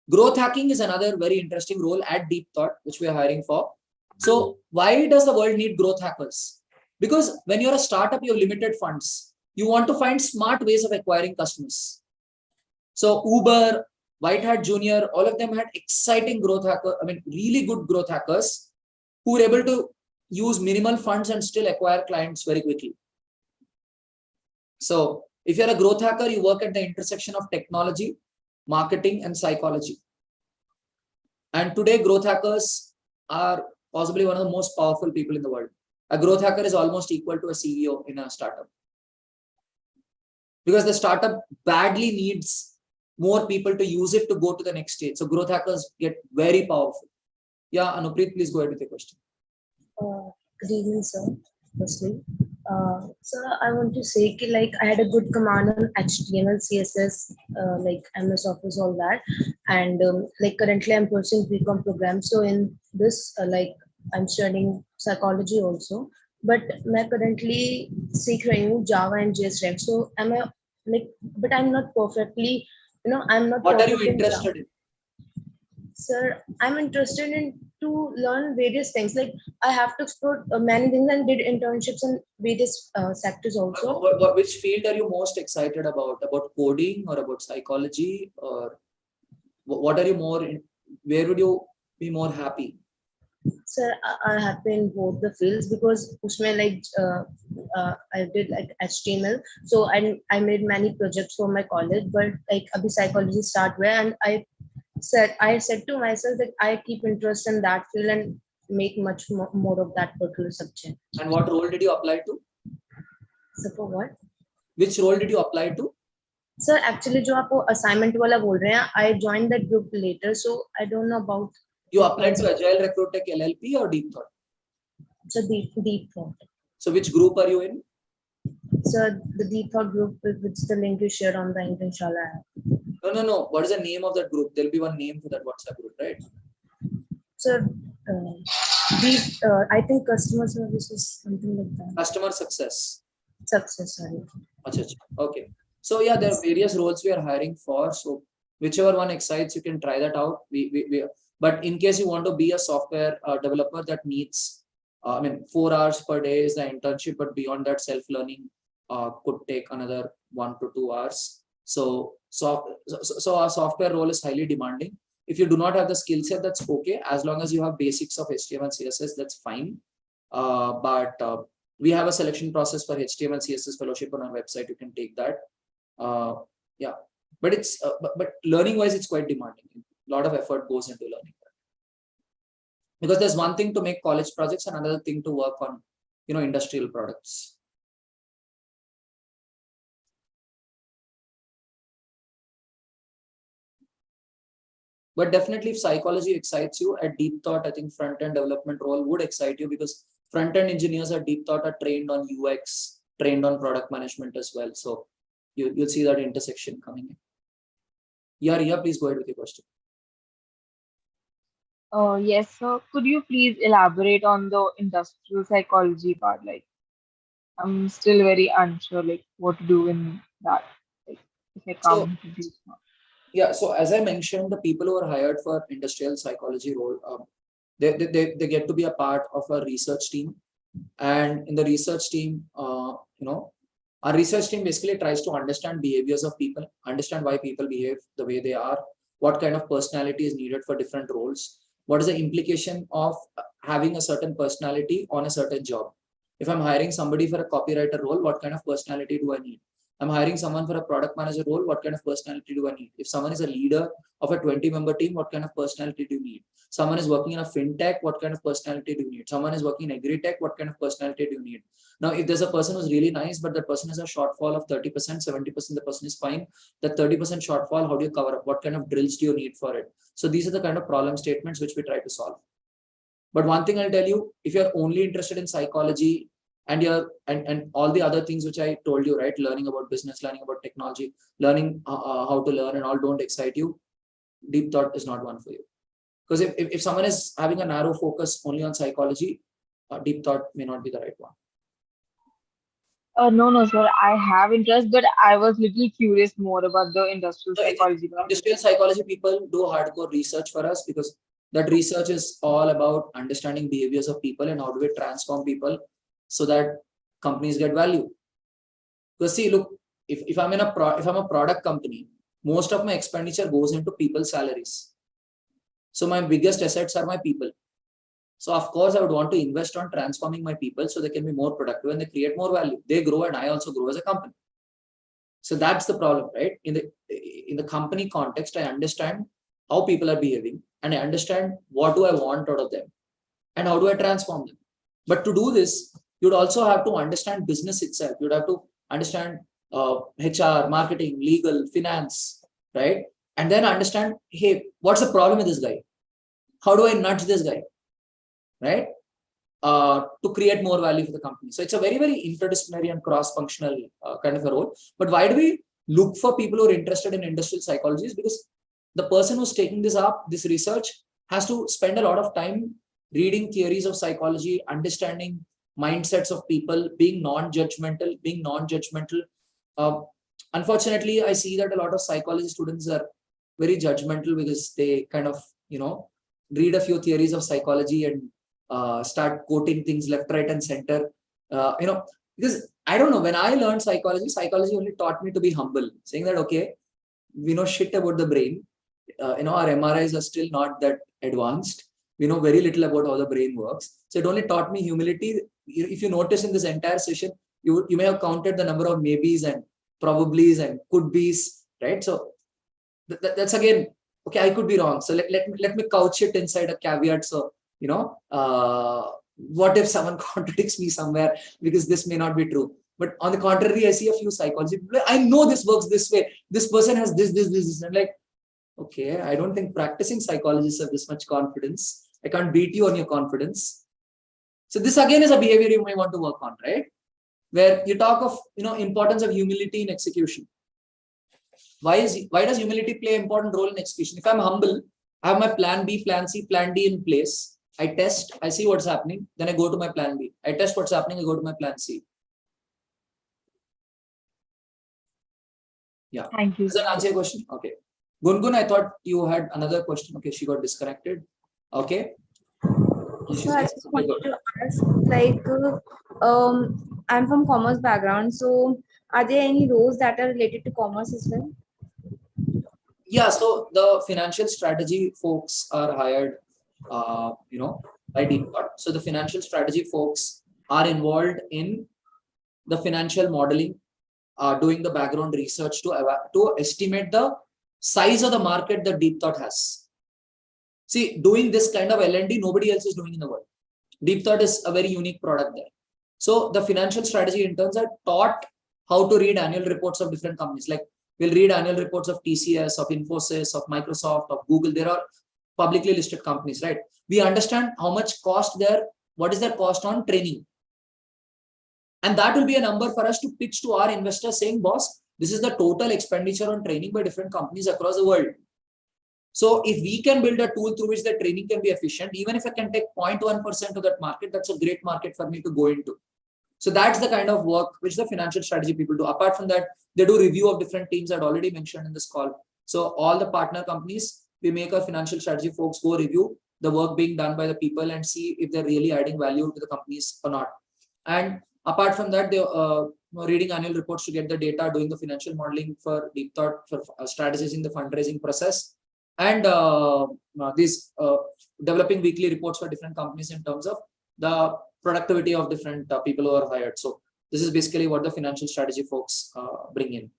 Growth hacking is another very interesting role at Deep Thought, which we are hiring for. So why does the world need growth hackers? Because when you're a startup, you have limited funds. You want to find smart ways of acquiring customers. So Uber, White Hat Junior, all of them had exciting growth hackers, really good growth hackers who were able to use minimal funds and still acquire clients very quickly. So if you're a growth hacker, you work at the intersection of technology, marketing, and psychology. And today, growth hackers are possibly one of the most powerful people in the world. A growth hacker is almost equal to a CEO in a startup. Because the startup badly needs more people to use it to go to the next stage. So growth hackers get very powerful. Yeah, Anupreet, please go ahead with your question. Good evening, sir. Firstly, sir, I want to say like I had a good command on HTML, CSS, like MS Office, all that, and like currently I'm pursuing BCom program. So in this, like I'm studying psychology also, but मैं currently सीख रही हूँ Java and JS. So am I like, but I'm not perfectly, I'm not. What are you interested in? Sir, I'm interested in to learn various things. Like I have to explore many things and did internships in various sectors also. Which field are you most excited about? About coding or about psychology? Or what are you more in? Where would you be more happy? Sir, I have been both the fields because usme like I did like HTML, so I made many projects for my college. But like abhi psychology start where, and I said to myself that I keep interest in that field and make much more of that particular subject. And what role did you apply to? So for what? Which role did you apply to? Sir, actually, जो आपको assignment वाला बोल रहे हैं, I joined that group later, so I don't know about. You applied to Agile Recruitech LLP or Deep Thought? So Deep Thought. So which group are you in? So the Deep Thought group, which the link you shared on the Inshallah app. No. What is the name of that group? There'll be one name for that WhatsApp group, right? So I think customer services, something like that. Customer success. Success, sorry. Okay. So yeah, there are various roles we are hiring for. So whichever one excites, you can try that out. But in case you want to be a software developer that needs, 4 hours per day is the internship, but beyond that, self-learning could take another 1 to 2 hours. So our software role is highly demanding. If you do not have the skill set, that's okay. As long as you have basics of HTML, CSS, that's fine. But we have a selection process for HTML, CSS fellowship on our website. You can take that. Yeah, but it's but learning-wise, it's quite demanding. A lot of effort goes into learning that. Because there's one thing to make college projects and another thing to work on, industrial products. But definitely if psychology excites you at Deep Thought, I think front-end development role would excite you because front-end engineers at Deep Thought are trained on UX, trained on product management as well. So you'll see that intersection coming in. Yeah, Riya, please go ahead with your question. Yes, so could you please elaborate on the industrial psychology part? Like, I'm still very unsure, like, what to do in that. Like, if I come to Deep Thought. Yeah, so as I mentioned, the people who are hired for industrial psychology role, they get to be a part of a research team. And in the research team, our research team basically tries to understand behaviors of people, understand why people behave the way they are, what kind of personality is needed for different roles, what is the implication of having a certain personality on a certain job. If I'm hiring somebody for a copywriter role, what kind of personality do I need? I'm hiring someone for a product manager role. What kind of personality do I need? If someone is a leader of a 20-member team, what kind of personality do you need? Someone is working in a fintech, what kind of personality do you need? Someone is working in agri-tech, what kind of personality do you need? Now, if there's a person who's really nice, but the person has a shortfall of 30%, 70%, the person is fine. That 30% shortfall, how do you cover up? What kind of drills do you need for it? So these are the kind of problem statements which we try to solve. But one thing I'll tell you, if you're only interested in psychology and all the other things which I told you, right? Learning about business, learning about technology, learning how to learn and all don't excite you, Deep Thought is not one for you. Because if someone is having a narrow focus only on psychology, Deep Thought may not be the right one. No, sir. I have interest, but I was little curious more about the industrial So psychology. industrial psychology people do hardcore research for us, because that research is all about understanding behaviors of people and how do we transform people so that companies get value. Because see, look, if I'm a product company, most of my expenditure goes into people's salaries. So my biggest assets are my people. So of course, I would want to invest on transforming my people so they can be more productive and they create more value. They grow and I also grow as a company. So that's the problem, right? In the company context, I understand how people are behaving and I understand what do I want out of them and how do I transform them. But to do this, you'd also have to understand business itself. You'd have to understand HR, marketing, legal, finance, right? And then understand, hey, what's the problem with this guy? How do I nudge this guy, right? To create more value for the company. So it's a very, very interdisciplinary and cross-functional kind of a role. But why do we look for people who are interested in industrial psychology? Is because the person who's taking this up, this research, has to spend a lot of time reading theories of psychology, understanding mindsets of people, being non-judgmental. Unfortunately, I see that a lot of psychology students are very judgmental because they kind of, read a few theories of psychology and start quoting things left, right, and center. Because I don't know, when I learned psychology only taught me to be humble, saying that, okay, we know shit about the brain. Our MRIs are still not that advanced. We know very little about how the brain works. So it only taught me humility. If you notice in this entire session, you may have counted the number of maybes and probablys and could be's, right? So that's again, okay, I could be wrong. So let me couch it inside a caveat. So, what if someone contradicts me somewhere, because this may not be true. But on the contrary, I see a few psychology people, I know this works this way. This person has this. I'm like, okay, I don't think practicing psychologists have this much confidence. I can't beat you on your confidence. So this again is a behavior you may want to work on, right? Where you talk of, importance of humility in execution. Why does humility play an important role in execution? If I'm humble, I have my plan B, plan C, plan D in place. I test, I see what's happening, then I go to my plan B. I test what's happening, I go to my plan C. Yeah. Thank you. Does that answer your question? Okay. Gungun, I thought you had another question. Okay, she got disconnected. Okay. So I just wanted to ask, like, I'm from commerce background, so are there any roles that are related to commerce as well? Yeah, so the financial strategy folks are hired, by Deep Thought. So the financial strategy folks are involved in the financial modeling, doing the background research to estimate the size of the market that Deep Thought has. See, doing this kind of L&D, nobody else is doing in the world. Deep Thought is a very unique product there. So the financial strategy interns are taught how to read annual reports of different companies. Like, we'll read annual reports of TCS, of Infosys, of Microsoft, of Google. There are publicly listed companies, right? We understand how much cost there, what is their cost on training. And that will be a number for us to pitch to our investors saying, boss, this is the total expenditure on training by different companies across the world. So if we can build a tool through which the training can be efficient, even if I can take 0.1% of that market, that's a great market for me to go into. So that's the kind of work which the financial strategy people do. Apart from that, they do review of different teams I'd already mentioned in this call. So all the partner companies, we make our financial strategy folks go review the work being done by the people and see if they're really adding value to the companies or not. And apart from that, they reading annual reports to get the data, doing the financial modeling for Deep Thought, for strategizing the fundraising process, and developing weekly reports for different companies in terms of the productivity of different people who are hired. So this is basically what the financial strategy folks bring in.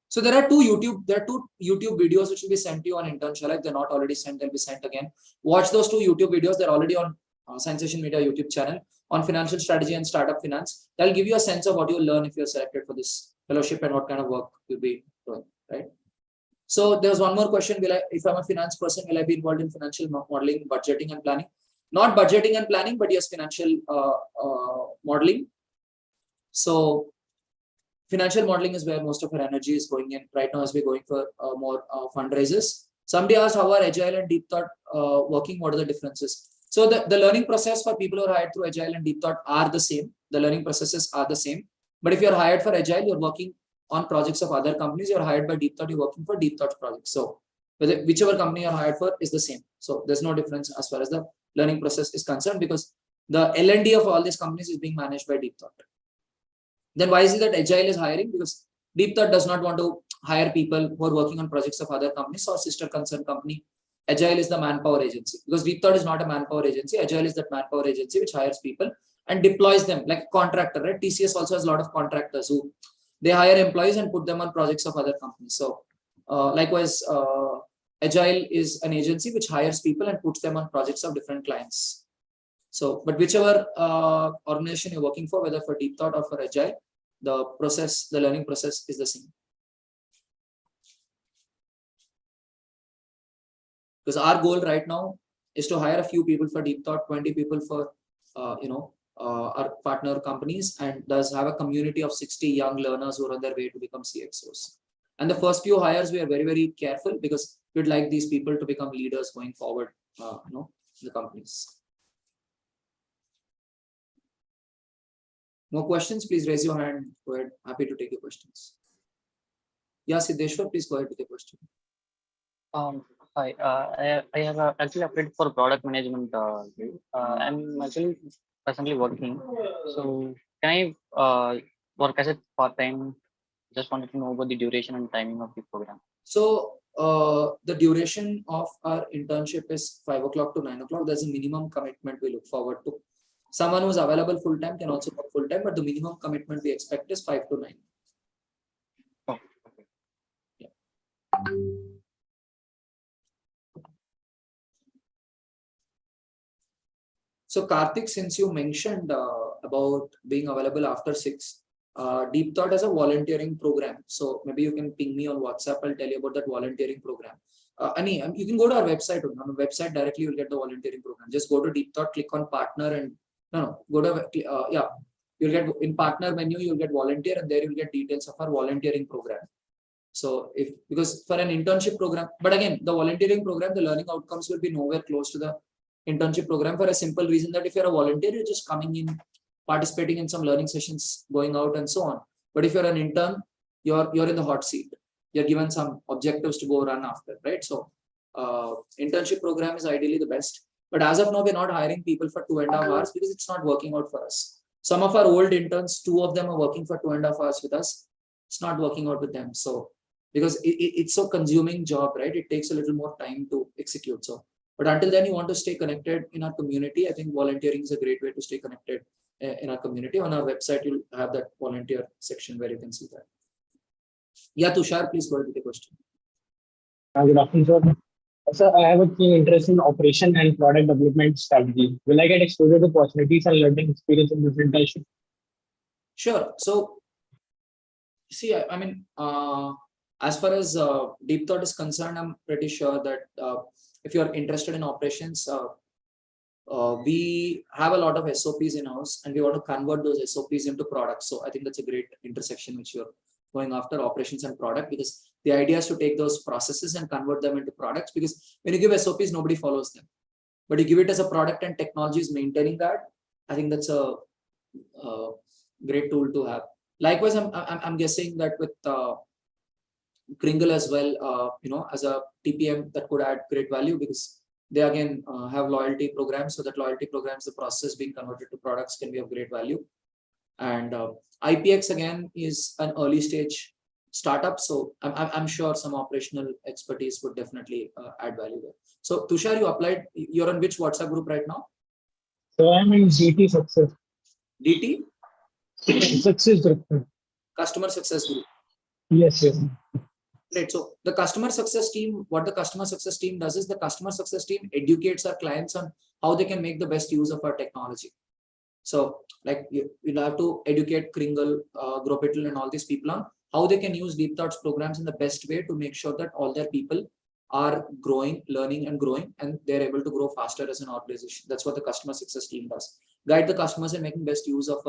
So there are two YouTube videos which will be sent to you on Internship. If they're not already sent, they'll be sent again. Watch those two YouTube videos. They're already on Sensation Media YouTube channel on financial strategy and startup finance. That'll give you a sense of what you'll learn if you're selected for this fellowship and what kind of work you'll be doing, right? So there's one more question. If I'm a finance person, will I be involved in financial modeling, budgeting and planning? Not budgeting and planning, but yes, financial modeling. So financial modeling is where most of our energy is going in right now as we're going for more fundraisers. Somebody asked how are Agile and Deep Thought working? What are the differences? So the learning process for people who are hired through Agile and Deep Thought are the same. The learning processes are the same. But if you're hired for Agile, you're working on projects of other companies. You're hired by Deep Thought, you're working for Deep Thought projects. So whichever company you're hired for is the same. So there's no difference as far as the learning process is concerned, because the L&D of all these companies is being managed by Deep Thought. Then why is it that Agile is hiring? Because Deep Thought does not want to hire people who are working on projects of other companies or sister concern company. Agile is the manpower agency, because Deep Thought is not a manpower agency. Agile is that manpower agency which hires people and deploys them like a contractor, right? TCS also has a lot of contractors who they hire employees and put them on projects of other companies. So likewise, Agile is an agency which hires people and puts them on projects of different clients. So, but whichever organization you're working for, whether for Deep Thought or for Agile, the process, the learning process is the same. Because our goal right now is to hire a few people for Deep Thought, 20 people for our partner companies, and thus have a community of 60 young learners who are on their way to become CXOs. And the first few hires, we are very, very careful because we'd like these people to become leaders going forward, in the companies. More questions? Please raise your hand. Go ahead. Happy to take your questions. Yeah, Siddeshwar, please go ahead with your question. Hi, I have actually applied for product management. I'm actually presently working. So can I work as a part-time? Just wanted to know about the duration and timing of the program. So the duration of our internship is 5 o'clock to 9 o'clock. There's a minimum commitment we look forward to. Someone who's available full-time can also work full-time, but the minimum commitment we expect is 5 to 9. Oh, okay. Yeah. So Karthik, since you mentioned about being available after 6, Deep Thought has a volunteering program. So maybe you can ping me on WhatsApp. I'll tell you about that volunteering program. Ani, you can go to our website. On the website directly, you'll get the volunteering program. Just go to Deep Thought, click on partner, and go to you'll get in partner menu. You'll get volunteer, and there you'll get details of our volunteering program. So because for an internship program, but again, the volunteering program, the learning outcomes will be nowhere close to the internship program, for a simple reason that if you're a volunteer, you're just coming in, participating in some learning sessions, going out and so on. But if you're an intern, you're in the hot seat. You're given some objectives to go run after, right? So internship program is ideally the best. But as of now, we're not hiring people for 2.5 hours because it's not working out for us. Some of our old interns, 2 of them are working for 2.5 hours with us. It's not working out with them. So because it's so consuming job, right? It takes a little more time to execute. So, but until then, you want to stay connected in our community. I think volunteering is a great way to stay connected in our community. On our website, you'll have that volunteer section where you can see that. Yeah, Tushar, please go ahead with the question. Good afternoon, sir. Sir, I have a keen interest in operation and product development strategy. Will I get exposure to opportunities and learning experience in this internship? Sure. So, see, I mean, as far as Deep Thought is concerned, I'm pretty sure that if you're interested in operations, we have a lot of SOPs in-house and we want to convert those SOPs into products. So I think that's a great intersection which you're going after, operations and product, because the idea is to take those processes and convert them into products, because when you give SOPs, nobody follows them. But you give it as a product and technology is maintaining that. I think that's a great tool to have. Likewise, I'm guessing that with Kringle as well, as a TPM that could add great value, because they again have loyalty programs. So that loyalty programs, the process being converted to products can be of great value. And IPX again is an early stage startup. So I'm sure some operational expertise would definitely add value there. So Tushar, you applied, you're on which WhatsApp group right now? So I'm in GT Success. DT? Success group. Customer Success Group. Yes, yes. Right. So the customer success team, what the customer success team does is the customer success team educates our clients on how they can make the best use of our technology. So like you'll have to educate Kringle, Gropital and all these people on how they can use Deep Thought's programs in the best way to make sure that all their people are growing, learning and growing, and they're able to grow faster as an organization. That's what the customer success team does. Guide the customers in making best use of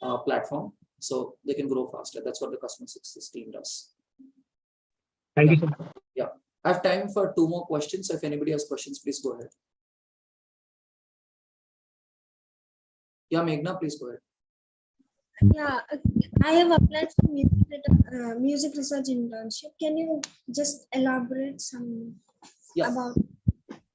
our platform so they can grow faster. That's what the customer success team does. Thank you, sir. Yeah, I have time for 2 more questions. So if anybody has questions, please go ahead. Yeah, Meghna, please go ahead. Yeah, I have applied for music research internship. Can you just elaborate some about?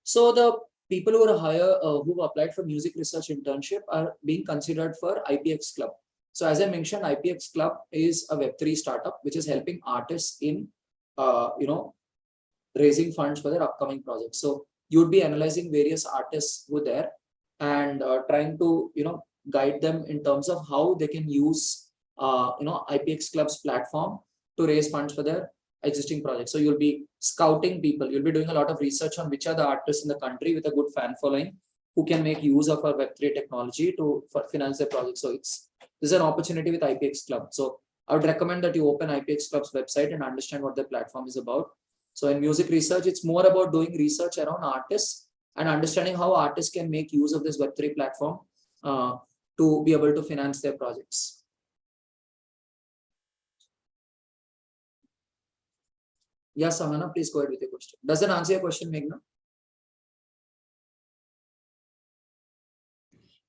So the people who are who applied for music research internship are being considered for IPX Club. So as I mentioned, IPX Club is a Web3 startup which is helping artists in raising funds for their upcoming projects. So you would be analyzing various artists who are there and trying to guide them in terms of how they can use IPX Club's platform to raise funds for their existing projects. So you'll be scouting people, you'll be doing a lot of research on which are the artists in the country with a good fan following who can make use of our Web3 technology to finance their project. So this is an opportunity with IPX Club. So I would recommend that you open IPX Club's website and understand what the platform is about. So in music research, it's more about doing research around artists and understanding how artists can make use of this Web3 platform to be able to finance their projects. Yes, Sahana, please go ahead with your question. Does that answer your question, Meghna?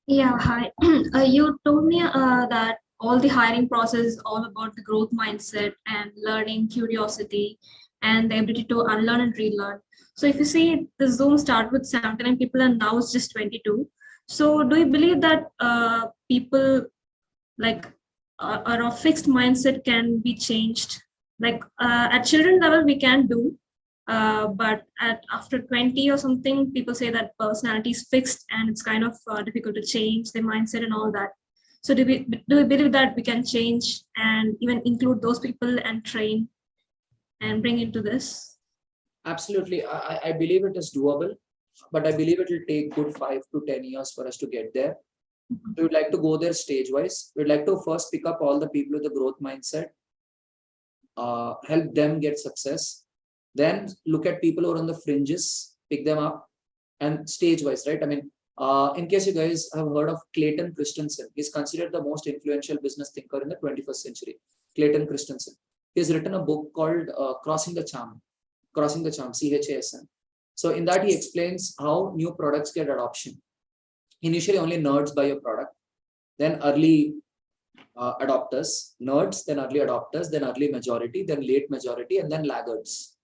Yeah, hi. You told me that all the hiring process is all about the growth mindset and learning, curiosity, and the ability to unlearn and relearn. So if you see the Zoom started with 79 people and now it's just 22. So do you believe that people like are a fixed mindset can be changed? Like at children level, we can do, but after 20 or something, people say that personality is fixed and it's kind of difficult to change their mindset and all that. So do we believe that we can change and even include those people and train and bring into this? Absolutely. I believe it is doable, but I believe it will take good 5 to 10 years for us to get there. We would like to go there stage wise. We'd like to first pick up all the people with the growth mindset, help them get success, then look at people who are on the fringes, pick them up, and stage wise, right? I mean, in case you guys have heard of Clayton Christensen, he's considered the most influential business thinker in the 21st century. Clayton Christensen. He has written a book called Crossing the Charm, CHASM. So in that, he explains how new products get adoption. Initially, only nerds buy a product, then early adopters, nerds, then early adopters, then early majority, then late majority, and then laggards.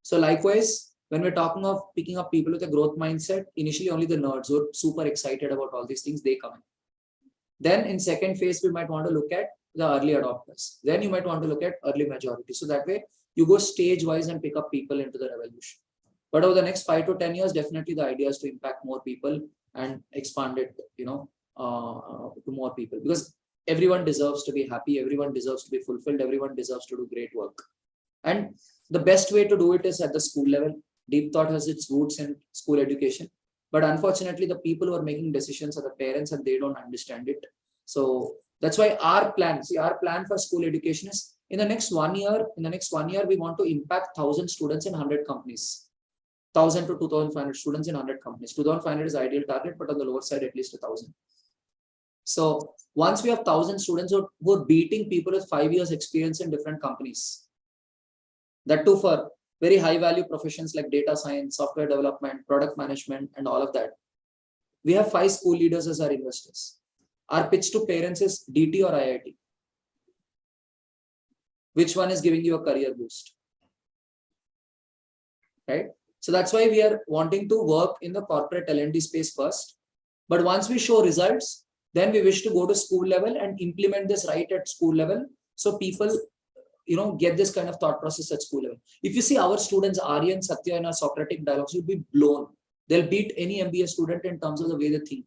So likewise, when we're talking of picking up people with a growth mindset, initially only the nerds who are super excited about all these things, they come in. Then in second phase, we might want to look at the early adopters. Then you might want to look at early majority. So that way you go stage wise and pick up people into the revolution. But over the next 5 to 10 years, definitely the idea is to impact more people and expand it, to more people, because everyone deserves to be happy. Everyone deserves to be fulfilled. Everyone deserves to do great work. And the best way to do it is at the school level. Deep Thought has its roots in school education, but unfortunately the people who are making decisions are the parents and they don't understand it. So that's why our plan for school education is in the next 1 year, we want to impact 1,000 students in 100 companies. 1,000 to 2,500 students in 100 companies. 2,500 is ideal target, but on the lower side, at least 1,000. So once we have 1,000 students who are beating people with 5 years experience in different companies, that too for very high value professions like data science, software development, product management, and all of that. We have 5 school leaders as our investors. Our pitch to parents is DT or IIT. Which one is giving you a career boost? Right? So that's why we are wanting to work in the corporate L&D space first. But once we show results, then we wish to go to school level and implement this right at school level. So people, get this kind of thought process at school level. If you see our students, Aryan, Satya, in our Socratic dialogues, you'll be blown. They'll beat any MBA student in terms of the way they think.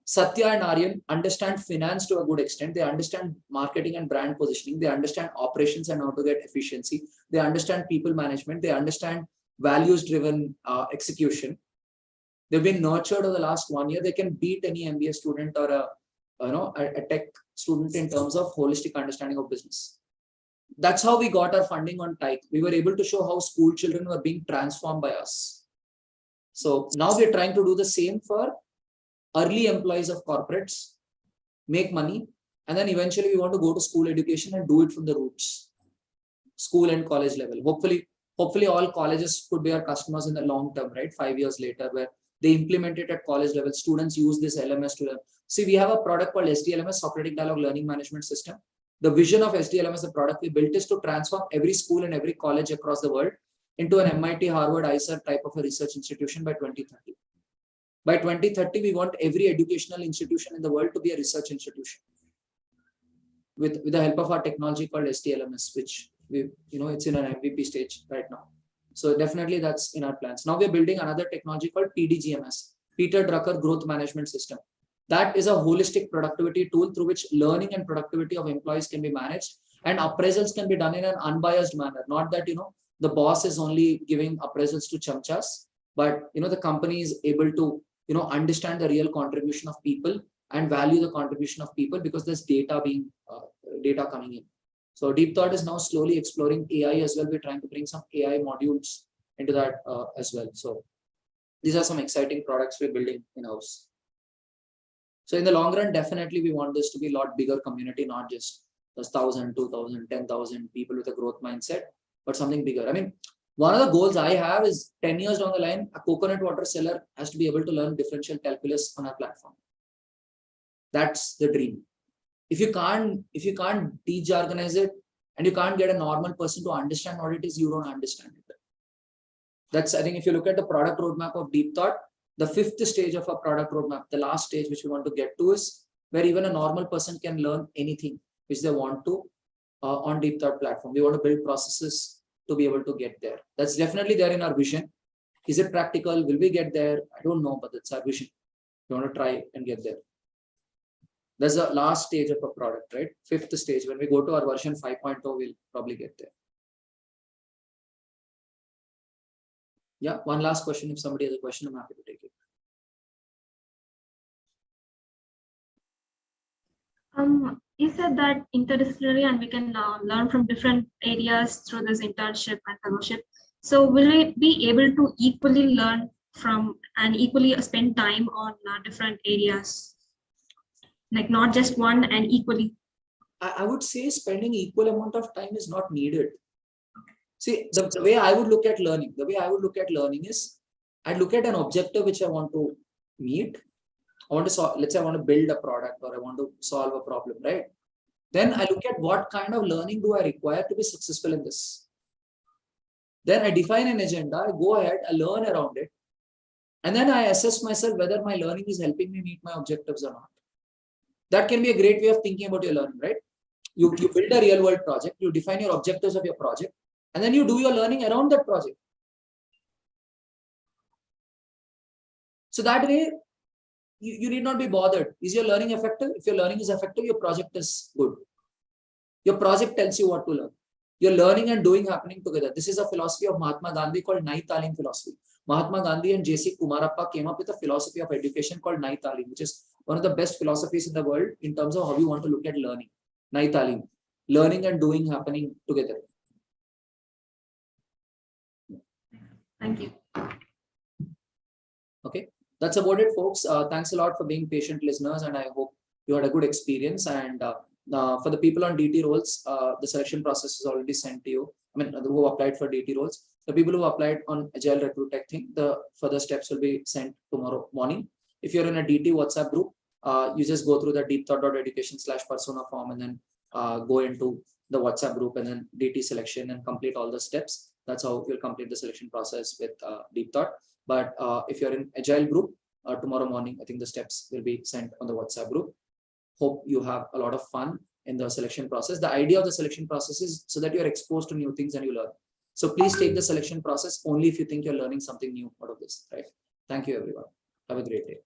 Satya and Aryan understand finance to a good extent. They understand marketing and brand positioning. They understand operations and how to get efficiency. They understand people management. They understand values-driven execution. They've been nurtured over the last 1 year. They can beat any MBA student or a tech student in terms of holistic understanding of business. That's how we got our funding on TIKE. We were able to show how school children were being transformed by us. So now we're trying to do the same for early employees of corporates, make money, and then eventually we want to go to school education and do it from the roots, school and college level. Hopefully all colleges could be our customers in the long term, right? 5 years later, where they implement it at college level. Students use this LMS to learn. See, we have a product called SDLMS, Socratic Dialogue Learning Management System. The vision of SDLMS, the product we built, is to transform every school and every college across the world into an MIT, Harvard, ICER type of a research institution by 2030. By 2030, we want every educational institution in the world to be a research institution with the help of our technology called SDLMS, which it's in an MVP stage right now. So definitely that's in our plans. Now we're building another technology called PDGMS, Peter Drucker Growth Management System. That is a holistic productivity tool through which learning and productivity of employees can be managed, and appraisals can be done in an unbiased manner. Not that, the boss is only giving appraisals to chamchas, but, the company is able to, understand the real contribution of people and value the contribution of people, because there's data coming in. So Deep Thought is now slowly exploring AI as well. We're trying to bring some AI modules into that as well. So these are some exciting products we're building in-house. So in the long run, definitely we want this to be a lot bigger community, not just 1,000, 2,000, 10,000 people with a growth mindset, but something bigger. I mean, one of the goals I have is 10 years down the line, a coconut water seller has to be able to learn differential calculus on our platform. That's the dream. If you can't de-jargonize it and you can't get a normal person to understand what it is, you don't understand it. That's, I think, if you look at the product roadmap of Deep Thought, the 5th stage of our product roadmap, the last stage which we want to get to, is where even a normal person can learn anything which they want to on Deep Thought platform. We want to build processes to be able to get there. That's definitely there in our vision. Is it practical? Will we get there? I don't know, but that's our vision. We want to try and get there. That's the last stage of a product, right? 5th stage. When we go to our version 5.0, we'll probably get there. Yeah, one last question. If somebody has a question, I'm happy to take it. You said that interdisciplinary and we can learn from different areas through this internship and fellowship. So will we be able to equally learn from and equally spend time on different areas? Like not just one and equally? I would say spending equal amount of time is not needed. See, the way I would look at learning, is I'd look at an objective which I want to meet. I want to solve, let's say I want to build a product or I want to solve a problem, right? Then I look at what kind of learning do I require to be successful in this. Then I define an agenda, I go ahead, I learn around it. And then I assess myself whether my learning is helping me meet my objectives or not. That can be a great way of thinking about your learning, right? You build a real world project, you define your objectives of your project, and then you do your learning around that project. So that way, you need not be bothered. Is your learning effective? If your learning is effective, your project is good. Your project tells you what to learn. Your learning and doing happening together. This is a philosophy of Mahatma Gandhi called Nai Talim philosophy. Mahatma Gandhi and J.C. Kumarappa came up with a philosophy of education called Nai Talim, which is one of the best philosophies in the world in terms of how you want to look at learning. Nai Talim. Learning and doing happening together. Thank you. Okay. That's about it, folks. Thanks a lot for being patient listeners, and I hope you had a good experience. And for the people on DT roles, the selection process is already sent to you. I mean, who applied for DT roles. The people who applied on Agile Recruit Tech thing, the further steps will be sent tomorrow morning. If you're in a DT WhatsApp group, you just go through the deepthought.education/persona form and then go into the WhatsApp group and then DT selection and complete all the steps. That's how you'll complete the selection process with Deep Thought. But if you're in Agile group, tomorrow morning, I think the steps will be sent on the WhatsApp group. Hope you have a lot of fun in the selection process. The idea of the selection process is so that you're exposed to new things and you learn. So please take the selection process only if you think you're learning something new out of this, right? Thank you, everyone. Have a great day.